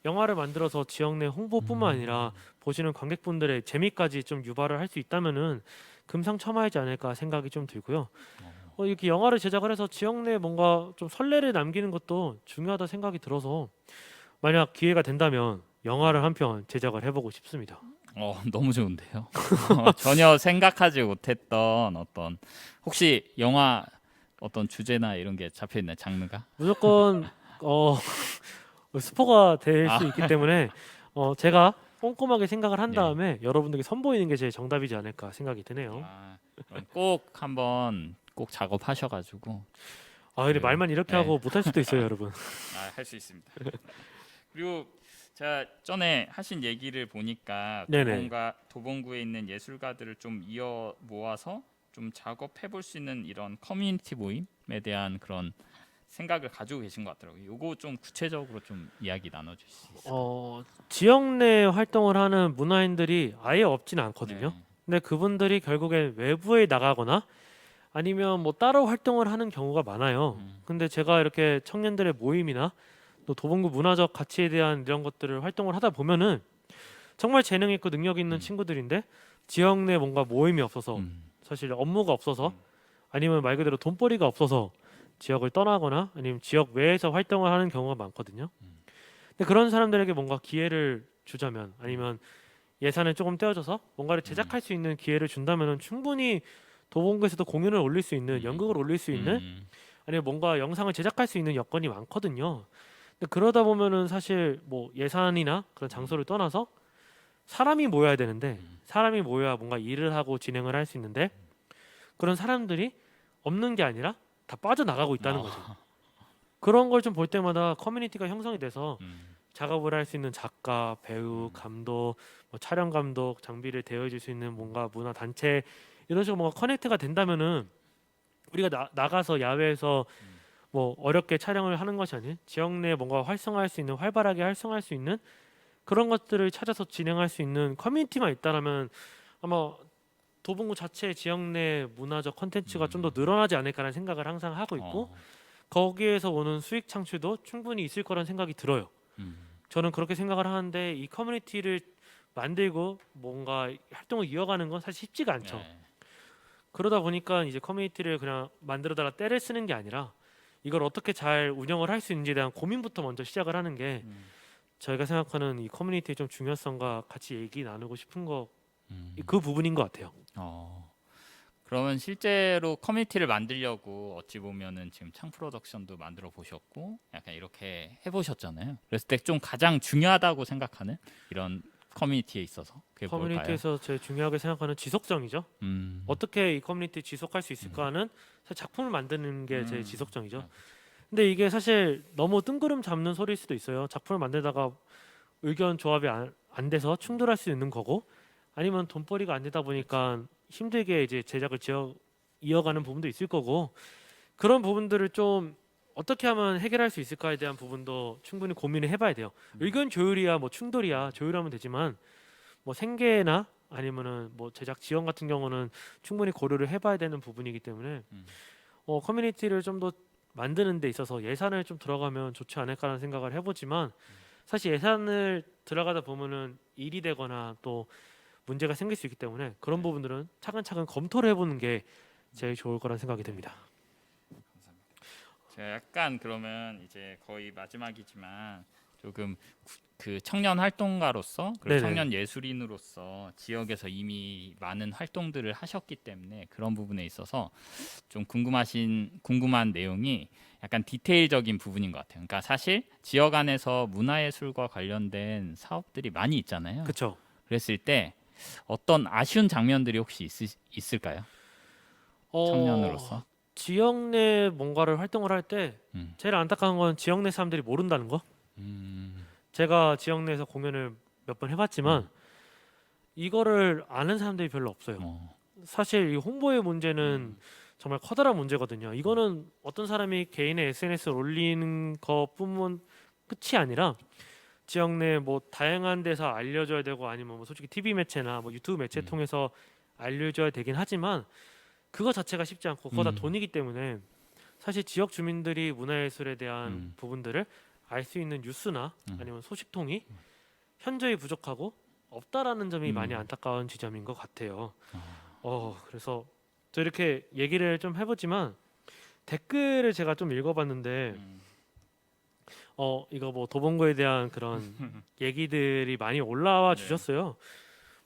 영화를 만들어서 지역 내 홍보뿐만 아니라 보시는 관객분들의 재미까지 좀 유발을 할 수 있다면은 금상첨화이지 않을까 생각이 좀 들고요. 이렇게 영화를 제작을 해서 지역 내에 뭔가 좀 선례를 남기는 것도 중요하다 생각이 들어서 만약 기회가 된다면 영화를 한 편 제작을 해보고 싶습니다. 너무 좋은데요. 전혀 생각하지 못했던 어떤 혹시 영화 어떤 주제나 이런 게 잡혀 있나요? 장르가? 무조건 스포가 될 수 있기 때문에 제가 꼼꼼하게 생각을 한 네. 다음에 여러분들께 선보이는 게 제 정답이지 않을까 생각이 드네요. 그럼 꼭 한번 꼭 작업하셔가지고 근데 네. 말만 이렇게 네. 하고 못할 수도 있어요, 여러분. 할 수 있습니다. 그리고 제가 전에 하신 얘기를 보니까 네네. 도봉구에 있는 예술가들을 좀 이어 모아서 좀 작업해 볼 수 있는 이런 커뮤니티 모임에 대한 그런 생각을 가지고 계신 것 같더라고요. 요거 좀 구체적으로 좀 이야기 나눠주실 수 있어요? 지역 내 활동을 하는 문화인들이 아예 없지는 않거든요. 네. 근데 그분들이 결국엔 외부에 나가거나 아니면 뭐 따로 활동을 하는 경우가 많아요. 근데 제가 이렇게 청년들의 모임이나 또 도봉구 문화적 가치에 대한 이런 것들을 활동을 하다 보면은 정말 재능 있고 능력 있는 친구들인데 지역 내 뭔가 모임이 없어서 사실 업무가 없어서 아니면 말 그대로 돈벌이가 없어서 지역을 떠나거나 아니면 지역 외에서 활동을 하는 경우가 많거든요. 근데 그런 사람들에게 뭔가 기회를 주자면 아니면 예산을 조금 떼어줘서 뭔가를 제작할 수 있는 기회를 준다면은 충분히 도봉구에서도 공연을 올릴 수 있는 연극을 올릴 수 있는 아니면 뭔가 영상을 제작할 수 있는 여건이 많거든요. 근데 그러다 보면은 사실 뭐 예산이나 그런 장소를 떠나서 사람이 모여야 되는데 사람이 모여야 뭔가 일을 하고 진행을 할 수 있는데 그런 사람들이 없는 게 아니라 다 빠져나가고 있다는 거죠. 그런 걸 좀 볼 때마다 커뮤니티가 형성이 돼서 작업을 할 수 있는 작가, 배우, 감독, 뭐 촬영 감독, 장비를 대여해줄 수 있는 뭔가 문화 단체 이런 식으로 뭔가 커넥트가 된다면은 우리가 나가서 야외에서 뭐 어렵게 촬영을 하는 것이 아닌 지역 내에 뭔가 활성화할 수 있는 활발하게 활성화할 수 있는 그런 것들을 찾아서 진행할 수 있는 커뮤니티만 있다라면 아마 도봉구 자체 지역 내 문화적 컨텐츠가 좀 더 늘어나지 않을까라는 생각을 항상 하고 있고 거기에서 오는 수익 창출도 충분히 있을 거라는 생각이 들어요. 저는 그렇게 생각을 하는데 이 커뮤니티를 만들고 뭔가 활동을 이어가는 건 사실 쉽지가 않죠. 네. 그러다 보니까 이제 커뮤니티를 그냥 만들어다가 때를 쓰는 게 아니라 이걸 어떻게 잘 운영을 할 수 있는지에 대한 고민부터 먼저 시작을 하는 게 저희가 생각하는 이 커뮤니티의 좀 중요성과 같이 얘기 나누고 싶은 거 그 부분인 것 같아요. 그러면 실제로 커뮤니티를 만들려고 어찌 보면은 지금 창 프로덕션도 만들어 보셨고 약간 이렇게 해보셨잖아요. 그랬을 때 좀 가장 중요하다고 생각하는 이런 커뮤니티에 있어서 그게 뭘까요? 커뮤니티에서 제일 중요하게 생각하는 지속성이죠. 어떻게 이 커뮤니티 지속할 수 있을까 하는 사실 작품을 만드는 게 제일 지속성이죠. 근데 이게 사실 너무 뜬구름 잡는 소리일 수도 있어요. 작품을 만들다가 의견 조합이 안 돼서 충돌할 수 있는 거고, 아니면 돈벌이가 안 되다 보니까 힘들게 이제 제작을 이어가는 부분도 있을 거고, 그런 부분들을 좀 어떻게 하면 해결할 수 있을까에 대한 부분도 충분히 고민을 해봐야 돼요. 의견 조율이야 뭐 충돌이야 조율하면 되지만, 뭐 생계나 아니면은 뭐 제작 지원 같은 경우는 충분히 고려를 해봐야 되는 부분이기 때문에 커뮤니티를 좀 더 만드는 데 있어서 예산을 좀 들어가면 좋지 않을까라는 생각을 해보지만, 사실 예산을 들어가다 보면은 일이 되거나 또 문제가 생길 수 있기 때문에 그런 부분들은 차근차근 검토를 해보는 게 제일 좋을 거라는 생각이 듭니다. 제가 약간 그러면 이제 거의 마지막이지만 조금 그 청년 활동가로서 그리고 네네. 청년 예술인으로서 지역에서 이미 많은 활동들을 하셨기 때문에 그런 부분에 있어서 좀 궁금한 내용이 약간 디테일적인 부분인 것 같아요. 그러니까 사실 지역 안에서 문화예술과 관련된 사업들이 많이 있잖아요. 그렇죠. 그랬을 때 어떤 아쉬운 장면들이 혹시 있을까요? 청년으로서. 지역 내 뭔가를 활동을 할 때 음. 제일 안타까운 건 지역 내 사람들이 모른다는 거. 음. 제가 지역 내에서 공연을 몇 번 해봤지만 이거를 아는 사람들이 별로 없어요. 사실 이 홍보의 문제는 정말 커다란 문제거든요. 이거는 어떤 사람이 개인의 SNS에 올리는 것뿐만 끝이 아니라 지역 내 뭐 다양한 데서 알려줘야 되고, 아니면 뭐 솔직히 TV 매체나 뭐 유튜브 매체 통해서 알려줘야 되긴 하지만 그거 자체가 쉽지 않고 그거 다 돈이기 때문에 사실 지역 주민들이 문화예술에 대한 부분들을 알 수 있는 뉴스나 아니면 소식통이 현저히 부족하고 없다라는 점이 많이 안타까운 지점인 것 같아요. 그래서 또 이렇게 얘기를 좀 해보지만 댓글을 제가 좀 읽어봤는데 이거 뭐 도봉구에 대한 그런 얘기들이 많이 올라와 네. 주셨어요.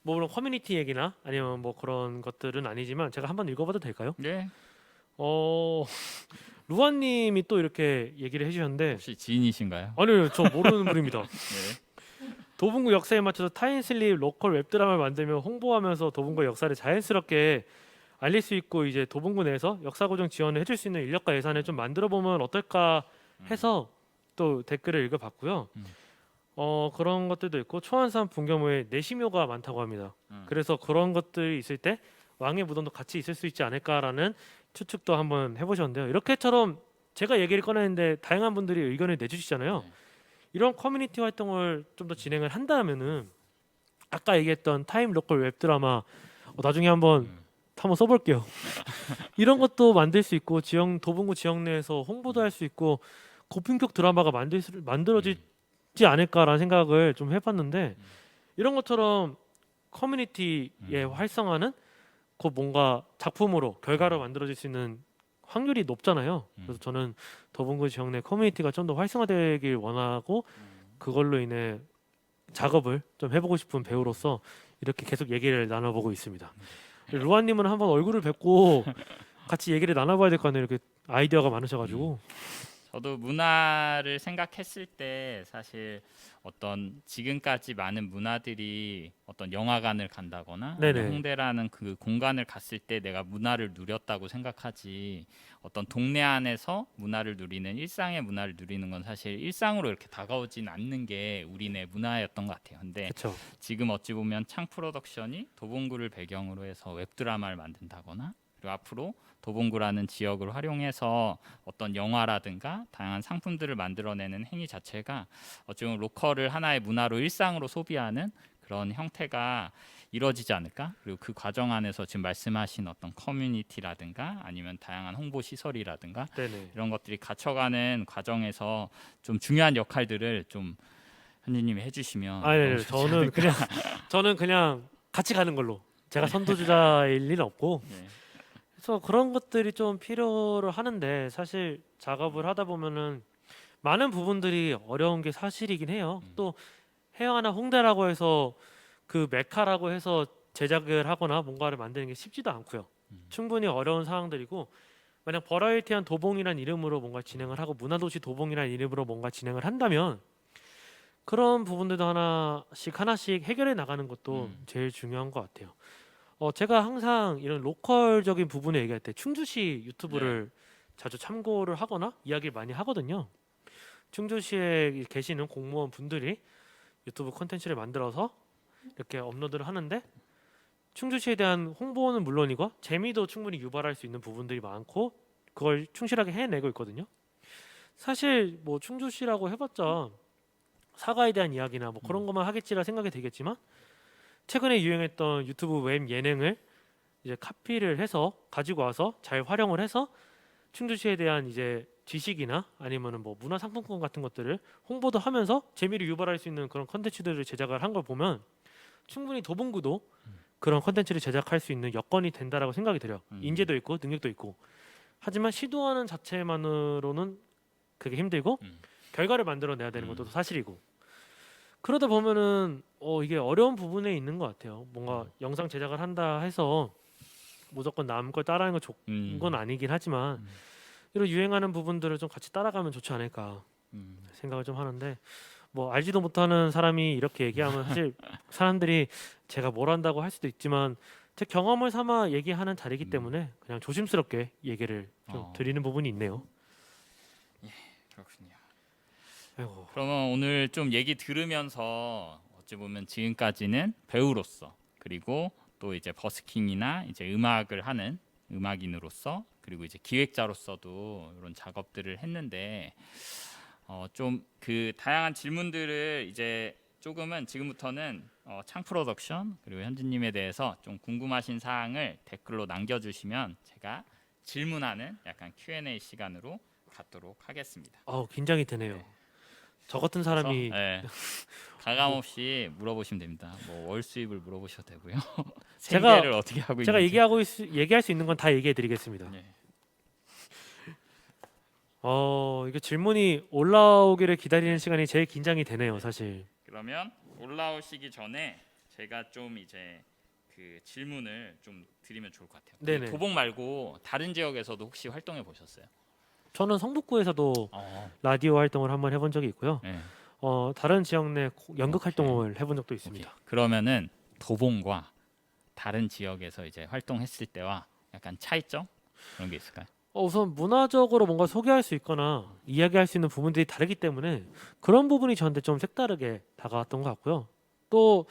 뭐 물론 커뮤니티 얘기나 아니면 뭐 그런 것들은 아니지만 제가 한번 읽어봐도 될까요? 네. 루아님이 또 이렇게 얘기를 해주셨는데, 혹시 지인이신가요? 아니요, 저 모르는 분입니다. 네. 도봉구 역사에 맞춰서 타임슬립 로컬 웹드라마를 만들며 홍보하면서 도봉구의 역사를 자연스럽게 알릴 수 있고, 이제 도봉구 내에서 역사 고정 지원을 해줄 수 있는 인력과 예산을 좀 만들어 보면 어떨까 해서 또 댓글을 읽어봤고요. 그런 것들도 있고, 초안산 분교무에 내시묘가 많다고 합니다. 그래서 그런 것들이 있을 때 왕의 무덤도 같이 있을 수 있지 않을까라는 추측도 한번 해보셨는데요. 이렇게처럼 제가 얘기를 꺼내는데 다양한 분들이 의견을 내주시잖아요. 네. 이런 커뮤니티 활동을 좀 더 진행을 한다면은 아까 얘기했던 타임 로컬 웹드라마 나중에 한번 써볼게요. 이런 것도 만들 수 있고, 도봉구 지역 내에서 홍보도 할 수 있고 고품격 드라마가 만들어지지 않을까라는 생각을 좀 해봤는데, 이런 것처럼 커뮤니티의 활성화는 곧 뭔가 작품으로 결과로 만들어질 수 있는 확률이 높잖아요. 그래서 저는 도봉구 지역 내 커뮤니티가 좀 더 활성화되길 원하고, 그걸로 인해 작업을 좀 해보고 싶은 배우로서 이렇게 계속 얘기를 나눠보고 있습니다. 루아님은 한번 얼굴을 뵙고 같이 얘기를 나눠봐야 될 거 아니에요. 이렇게 아이디어가 많으셔가지고. 저도 문화를 생각했을 때 사실 어떤 지금까지 많은 문화들이 어떤 영화관을 간다거나 네네. 홍대라는 그 공간을 갔을 때 내가 문화를 누렸다고 생각하지, 어떤 동네 안에서 문화를 누리는, 일상의 문화를 누리는 건 사실 일상으로 이렇게 다가오진 않는 게 우리네 문화였던 것 같아요. 근데 그렇죠. 지금 어찌 보면 창 프로덕션이 도봉구를 배경으로 해서 웹드라마를 만든다거나, 그리고 앞으로 도봉구라는 지역을 활용해서 어떤 영화라든가 다양한 상품들을 만들어내는 행위 자체가 어찌 보면 로컬을 하나의 문화로 일상으로 소비하는 그런 형태가 이루어지지 않을까? 그리고 그 과정 안에서 지금 말씀하신 어떤 커뮤니티라든가 아니면 다양한 홍보 시설이라든가 네네. 이런 것들이 갖춰가는 과정에서 좀 중요한 역할들을 좀 현진님이 해주시면 아니, 너무 좋지 저는 그냥 같이 가는 걸로. 제가 선두주자일 일은 없고. 네. 그래서 그런 것들이 좀 필요를 하는데, 사실 작업을 하다 보면은 많은 부분들이 어려운 게 사실이긴 해요. 또 해외나 홍대라고 해서 그 메카라고 해서 제작을 하거나 뭔가를 만드는 게 쉽지도 않고요. 충분히 어려운 상황들이고, 만약 버라이어티한 도봉이라는 이름으로 뭔가 진행을 하고 문화도시 도봉이라는 이름으로 뭔가 진행을 한다면 그런 부분들도 하나씩 해결해 나가는 것도 제일 중요한 것 같아요. 제가 항상 이런 로컬적인 부분에 얘기할 때 충주시 유튜브를 자주 참고를 하거나 이야기를 많이 하거든요. 충주시에 계시는 공무원 분들이 유튜브 콘텐츠를 만들어서 이렇게 업로드를 하는데 충주시에 대한 홍보는 물론이고 재미도 충분히 유발할 수 있는 부분들이 많고 그걸 충실하게 해내고 있거든요. 사실 뭐 충주시라고 해봤자 사과에 대한 이야기나 뭐 그런 것만 하겠지라 생각이 되겠지만 최근에 유행했던 유튜브 웹 예능을 이제 카피를 해서 가지고 와서 잘 활용을 해서 충주시에 대한 이제 지식이나 아니면은 뭐 문화상품권 같은 것들을 홍보도 하면서 재미를 유발할 수 있는 그런 컨텐츠들을 제작을 한 걸 보면 충분히 도봉구도 그런 컨텐츠를 제작할 수 있는 여건이 된다라고 생각이 들어요. 인재도 있고 능력도 있고. 하지만 시도하는 자체만으로는 그게 힘들고 결과를 만들어내야 되는 것도 사실이고. 그러다 보면은 이게 어려운 부분에 있는 것 같아요. 뭔가 영상 제작을 한다 해서 무조건 남 걸 따라하는 건 좋은 건 아니긴 하지만 이런 유행하는 부분들을 좀 같이 따라가면 좋지 않을까 생각을 좀 하는데 뭐 알지도 못하는 사람이 이렇게 얘기하면 사실 사람들이 제가 뭘 한다고 할 수도 있지만 제 경험을 삼아 얘기하는 자리이기 때문에 그냥 조심스럽게 얘기를 좀 드리는 부분이 있네요. 그렇군요. 아이고. 그러면 오늘 좀 얘기 들으면서 어찌 보면 지금까지는 배우로서 그리고 또 이제 버스킹이나 이제 음악을 하는 음악인으로서 그리고 이제 기획자로서도 이런 작업들을 했는데 좀 그 다양한 질문들을 이제 조금은 지금부터는 창 프로덕션 그리고 현진님에 대해서 좀 궁금하신 사항을 댓글로 남겨주시면 제가 질문하는 약간 Q&A 시간으로 갖도록 하겠습니다. 긴장이 되네요. 네. 저 같은 사람이 네. 가감 없이 물어보시면 됩니다. 뭐 월 수입을 물어보셔도 되고요. 제가- 생계를 어떻게 하고 제가 있는지. 얘기할 수 있는 건 다 얘기해 드리겠습니다. 네. 이게 질문이 올라오기를 기다리는 시간이 제일 긴장이 되네요, 사실. 그러면 올라오시기 전에 제가 좀 이제 그 질문을 좀 드리면 좋을 것 같아요. 네네. 도봉 말고 다른 지역에서도 혹시 활동해 보셨어요? 저는 성북구에서도 라디오 활동을 한번 해본 적이 있고요. 네. 다른 지역 내 연극 오케이. 활동을 해본 적도 오케이. 있습니다. 그러면은 도봉과 다른 지역에서 이제 활동했을 때와 약간 차이점 그런 게 있을까요? 우선 문화적으로 뭔가 소개할 수 있거나 이야기할 수 있는 부분들이 다르기 때문에 그런 부분이 저한테 좀 색다르게 다가왔던 것 같고요. 또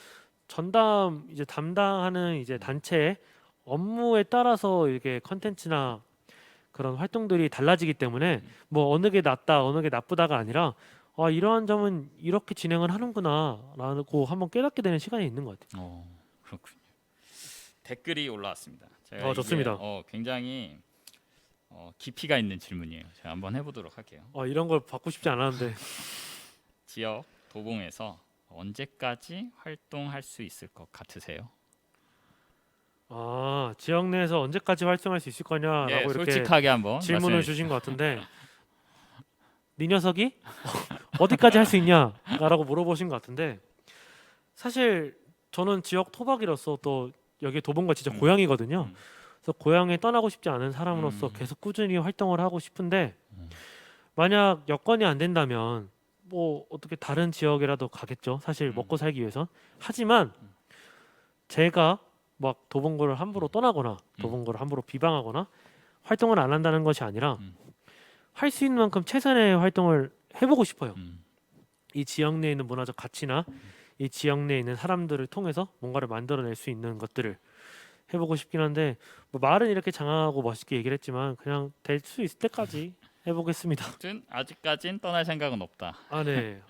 전담 이제 담당하는 이제 단체의 업무에 따라서 이게 컨텐츠나 그런 활동들이 달라지기 때문에 뭐 어느 게 낫다 어느 게 나쁘다가 아니라 이러한 점은 이렇게 진행을 하는구나라고 한번 깨닫게 되는 시간이 있는 것 같아요. 그렇군요. 댓글이 올라왔습니다. 제가 좋습니다. 이게, 굉장히 깊이가 있는 질문이에요. 제가 한번 해보도록 할게요. 이런 걸 받고 싶지 않았는데 지역 도봉에서 언제까지 활동할 수 있을 것 같으세요? 지역 내에서 언제까지 활동할 수 있을 거냐라고 예, 이렇게 솔직하게 한번 질문을 말씀해 주신 것 같은데 네 녀석이 어디까지 할 수 있냐라고 물어보신 것 같은데 사실 저는 지역 토박이로서 또 여기 도봉과 진짜 고향이거든요. 그래서 고향에 떠나고 싶지 않은 사람으로서 계속 꾸준히 활동을 하고 싶은데 만약 여건이 안 된다면 뭐 어떻게 다른 지역이라도 가겠죠. 사실 먹고 살기 위해선. 하지만 제가 막 도봉구를 함부로 떠나거나 도봉구를 함부로 비방하거나 활동을 안 한다는 것이 아니라 할 수 있는 만큼 최선의 활동을 해보고 싶어요. 이 지역 내에 있는 문화적 가치나 이 지역 내에 있는 사람들을 통해서 뭔가를 만들어낼 수 있는 것들을 해보고 싶긴 한데 뭐 말은 이렇게 장황하고 멋있게 얘기를 했지만 그냥 될 수 있을 때까지 해보겠습니다. 아무튼 아직까진 떠날 생각은 없다. 네.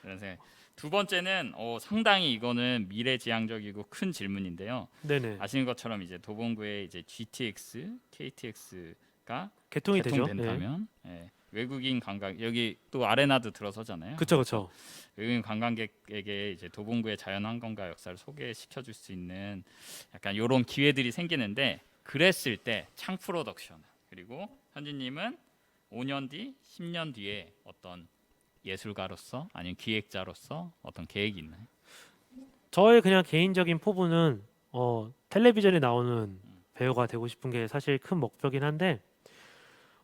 그런 생각. 두 번째는 상당히 이거는 미래지향적이고 큰 질문인데요. 네네. 아시는 것처럼 이제 도봉구에 이제 GTX, KTX가 개통이 되죠. 개통된다면 외국인 관광 여기 또 아레나도 들어서잖아요. 그렇죠. 외국인 관광객에게 이제 도봉구의 자연환경과 역사를 소개시켜 줄 수 있는 약간 이런 기회들이 생기는데 그랬을 때 창 프로덕션 그리고 현진님은 5년 뒤, 10년 뒤에 어떤 예술가로서 아니면 기획자로서 어떤 계획이 있나요? 저의 그냥 개인적인 포부는 텔레비전에 나오는 배우가 되고 싶은 게 사실 큰 목표긴 한데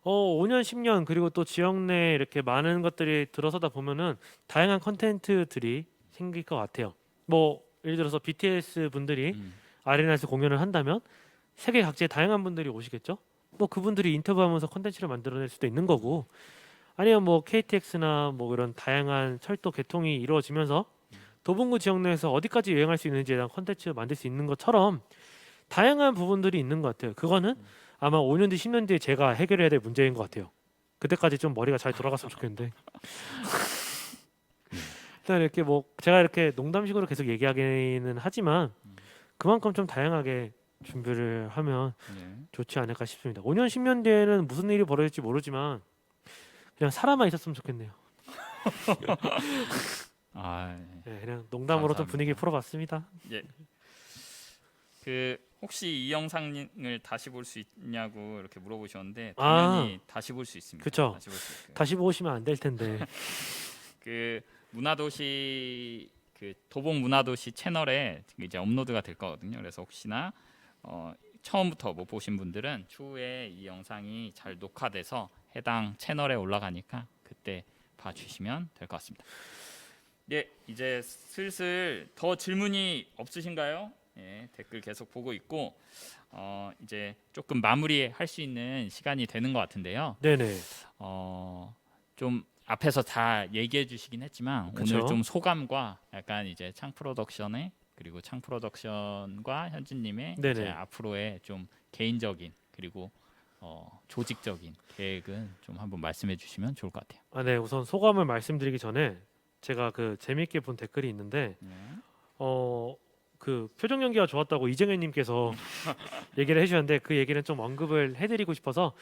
5년, 10년 그리고 또 지역 내에 이렇게 많은 것들이 들어서다 보면은 다양한 컨텐츠들이 생길 것 같아요. 뭐 예를 들어서 BTS 분들이 아레나에서 공연을 한다면 세계 각지의 다양한 분들이 오시겠죠. 뭐 그분들이 인터뷰하면서 컨텐츠를 만들어낼 수도 있는 거고, 아니면 뭐 KTX나 뭐 이런 다양한 철도 개통이 이루어지면서 도봉구 지역 내에서 어디까지 여행할 수 있는지에 대한 컨텐츠 만들 수 있는 것처럼 다양한 부분들이 있는 것 같아요. 그거는 아마 5년 뒤, 10년 뒤에 제가 해결해야 될 문제인 것 같아요. 그때까지 좀 머리가 잘 돌아갔으면 좋겠는데. 일단 이렇게 뭐 제가 이렇게 농담식으로 계속 얘기하기는 하지만 그만큼 좀 다양하게 준비를 하면 네. 좋지 않을까 싶습니다. 5년, 10년 뒤에는 무슨 일이 벌어질지 모르지만 그냥 살아만 있었으면 좋겠네요. 아, 네, 그냥 농담으로 좀 감사합니다. 분위기 풀어봤습니다. 그 혹시 이 영상을 다시 볼 수 있냐고 이렇게 물어보셨는데 아. 당연히 다시 볼 수 있습니다. 그쵸. 다시 볼 수 있고요. 다시 보시면 안 될 텐데. 그 문화도시 그 도봉 문화도시 채널에 이제 업로드가 될 거거든요. 그래서 혹시나 처음부터 못 보신 분들은 추후에 이 영상이 잘 녹화돼서 해당 채널에 올라가니까 그때 봐주시면 될 것 같습니다. 네, 이제 슬슬 더 질문이 없으신가요? 예, 댓글 계속 보고 있고 이제 조금 마무리할 수 있는 시간이 되는 것 같은데요. 네네. 좀 앞에서 다 얘기해 주시긴 했지만 그쵸. 오늘 좀 소감과 약간 이제 창 프로덕션의 그리고 창 프로덕션과 현진님의 네네. 이제 앞으로의 좀 개인적인 그리고 조직적인 계획은 좀 한번 말씀해 주시면 좋을 것 같아요. 아, 네. 우선 소감을 말씀드리기 전에 제가 그 재미있게 본 댓글이 있는데 그 표정 연기가 좋았다고 이정현님께서 얘기를 해주셨는데 그 얘기는 좀 언급을 해드리고 싶어서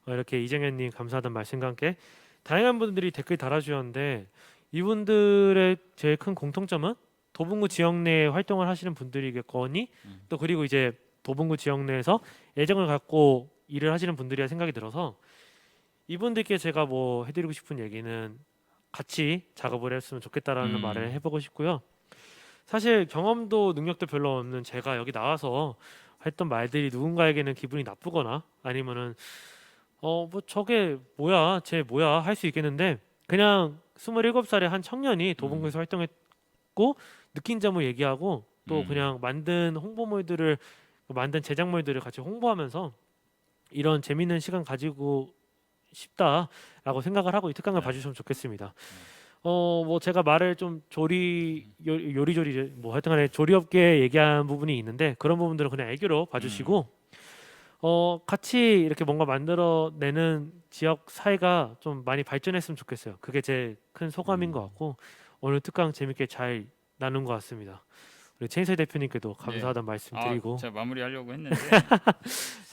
이렇게 이정현님 감사하다는 말씀과 함께 다양한 분들이 댓글 달아주셨는데 이분들의 제일 큰 공통점은 도봉구 지역 내에 활동을 하시는 분들이겠거니 또 그리고 이제 도봉구 지역 내에서 애정을 갖고 일을 하시는 분들이라 생각이 들어서 이분들께 제가 뭐 해드리고 싶은 얘기는 같이 작업을 했으면 좋겠다라는 말을 해보고 싶고요. 사실 경험도 능력도 별로 없는 제가 여기 나와서 했던 말들이 누군가에게는 기분이 나쁘거나 아니면은 뭐 저게 뭐야 쟤 뭐야 할 수 있겠는데 그냥 27살의 한 청년이 도봉구에서 활동했고 느낀 점을 얘기하고 또 그냥 만든 홍보물들을 만든 제작물들을 같이 홍보하면서 이런 재밌는 시간 가지고 싶다라고 생각을 하고 이 특강을 봐주시면 좋겠습니다. 뭐 제가 말을 좀 요리조리 뭐 하여튼간에 조리 없게 얘기한 부분이 있는데 그런 부분들은 그냥 애교로 봐주시고 같이 이렇게 뭔가 만들어내는 지역 사회가 좀 많이 발전했으면 좋겠어요. 그게 제 큰 소감인 것 같고 오늘 특강 재밌게 잘 나눈 것 같습니다. 우리 최인세 대표님께도 감사하다는 말씀드리고 제가 마무리하려고 했는데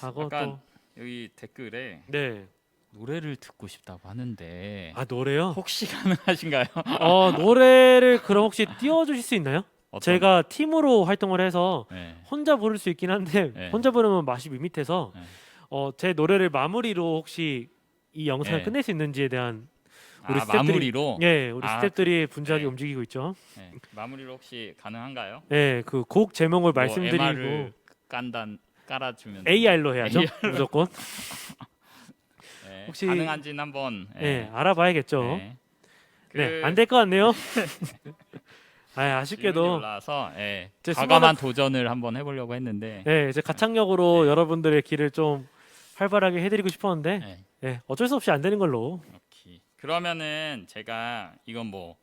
하고 약간 또 여기 댓글에 네. 노래를 듣고 싶다고 하는데 아 노래요? 혹시 가능하신가요? 노래를 그럼 혹시 띄워주실 수 있나요? 어떤- 제가 팀으로 활동을 해서 네. 혼자 부를 수 있긴 한데 네. 혼자 부르면 맛이 밋밋해서 네. 제 노래를 마무리로 혹시 이 영상을 네. 끝낼 수 있는지에 대한 우리 스태프들이- 마무리로 예, 우리 아, 스태프들이 분주하게 네. 움직이고 있죠. 네. 마무리로 혹시 가능한가요? 예, 그 곡 제목을 뭐 말씀드리고 MR을 깔아주면 AR로 해야죠. 무조건. 네. 혹시- 가능한지는 한번 예, 알아봐야겠죠. 네. 네, 안 될 것 같네요. 질문이 아쉽게도 올라와서 제 과감한 도전을 한번 해보려고 했는데 네, 이제 가창력으로 여러분들의 길을 좀 활발하게 해드리고 싶었는데 네. 네, 어쩔 수 없이 안 되는 걸로. 오케이. 그러면은 제가 이건 뭐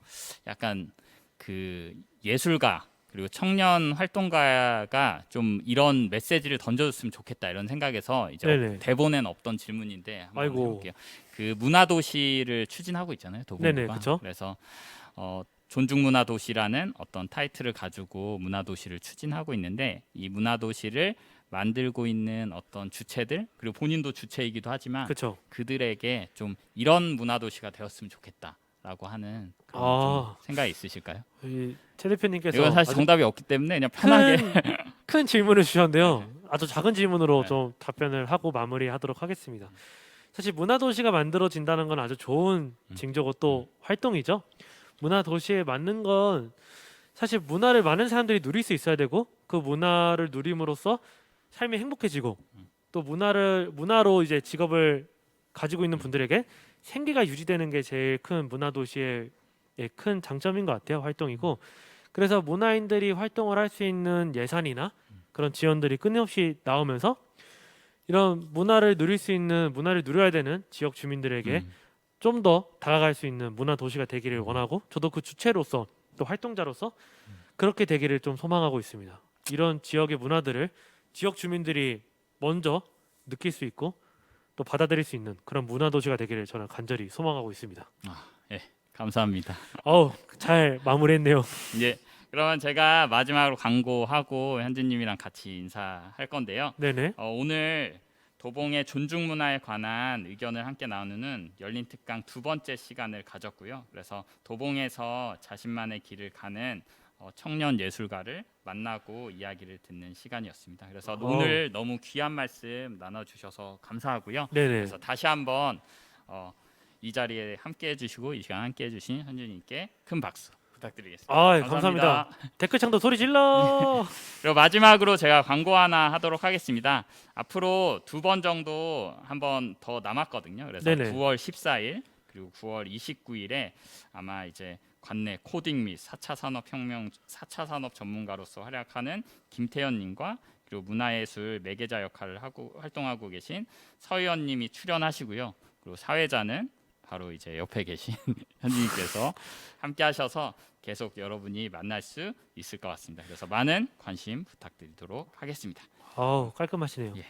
약간 그 예술가 그리고 청년 활동가가 좀 이런 메시지를 던져줬으면 좋겠다 이런 생각에서 이제 네네. 대본엔 없던 질문인데 한번 아이고. 해볼게요. 그 문화도시를 추진하고 있잖아요, 도봉구가. 네네, 그쵸. 그래서 존중문화도시라는 어떤 타이틀을 가지고 문화도시를 추진하고 있는데 이 문화도시를 만들고 있는 어떤 주체들 그리고 본인도 주체이기도 하지만 그렇죠. 그들에게 좀 이런 문화도시가 되었으면 좋겠다라고 하는 그런 좀 생각이 있으실까요? 최 대표님께서 이건 사실 아주 정답이 없기 때문에 그냥 편하게 큰 질문을 주셨는데요. 아주 작은 질문으로 네. 좀 답변을 하고 마무리하도록 하겠습니다. 사실 문화도시가 만들어진다는 건 아주 좋은 징조고 또 활동이죠. 문화도시에 맞는 건 사실 문화를 많은 사람들이 누릴 수 있어야 되고 그 문화를 누림으로써 삶이 행복해지고 또 문화로 이제 직업을 가지고 있는 분들에게 생계가 유지되는 게 제일 큰 문화도시의 큰 장점인 것 같아요. 활동이고 그래서 문화인들이 활동을 할 수 있는 예산이나 그런 지원들이 끊임없이 나오면서 이런 문화를 누릴 수 있는 문화를 누려야 되는 지역 주민들에게 좀 더 다가갈 수 있는 문화 도시가 되기를 원하고 저도 그 주체로서 또 활동자로서 그렇게 되기를 좀 소망하고 있습니다. 이런 지역의 문화들을 지역 주민들이 먼저 느낄 수 있고 또 받아들일 수 있는 그런 문화 도시가 되기를 저는 간절히 소망하고 있습니다. 감사합니다. 잘 마무리했네요. 예. 그러면 제가 마지막으로 광고하고 현진님이랑 같이 인사할 건데요. 네네. 오늘 도봉의 존중 문화에 관한 의견을 함께 나누는 열린 특강 두 번째 시간을 가졌고요. 그래서 도봉에서 자신만의 길을 가는 청년 예술가를 만나고 이야기를 듣는 시간이었습니다. 그래서 오늘 너무 귀한 말씀 나눠주셔서 감사하고요. 네네. 그래서 다시 한번 이 자리에 함께해 주시고 이 시간 함께해 주신 현준님께 큰 박수 부탁드리겠습니다. 감사합니다. 댓글창도 소리 질러. 그리고 마지막으로 제가 광고 하나 하도록 하겠습니다. 앞으로 2번 정도 한 번 더 남았거든요. 그래서 네네. 9월 14일 그리고 9월 29일에 아마 이제 관내 코딩 및 4차 산업혁명 4차 산업 전문가로서 활약하는 김태현님과 그리고 문화예술 매개자 역할을 하고 활동하고 계신 서희연님이 출연하시고요. 그리고 사회자는 바로 이제 옆에 계신 현진님께서 함께하셔서 계속 여러분이 만날 수 있을 것 같습니다. 그래서 많은 관심 부탁드리도록 하겠습니다. 깔끔하시네요. 예.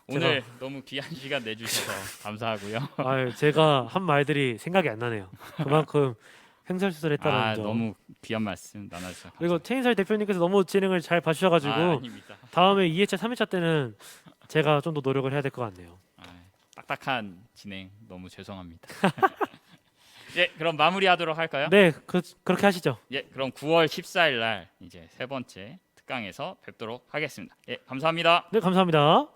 오늘 너무 귀한 시간 내주셔서 감사하고요. 제가 한 말들이 생각이 안 나네요. 그만큼 횡설수설했다는 점. 너무 귀한 말씀 나눠주셔서 그리고 최인설 대표님께서 너무 진행을 잘 봐주셔가지고 아닙니다. 다음에 2회차, 3회차 때는 제가 좀 더 노력을 해야 될 것 같네요. 딱딱한 진행 너무 죄송합니다. 예, 그럼 마무리하도록 할까요? 네, 그렇게 하시죠. 예, 그럼 9월 14일 날 이제 세 번째 특강에서 뵙도록 하겠습니다. 예, 감사합니다. 네, 감사합니다.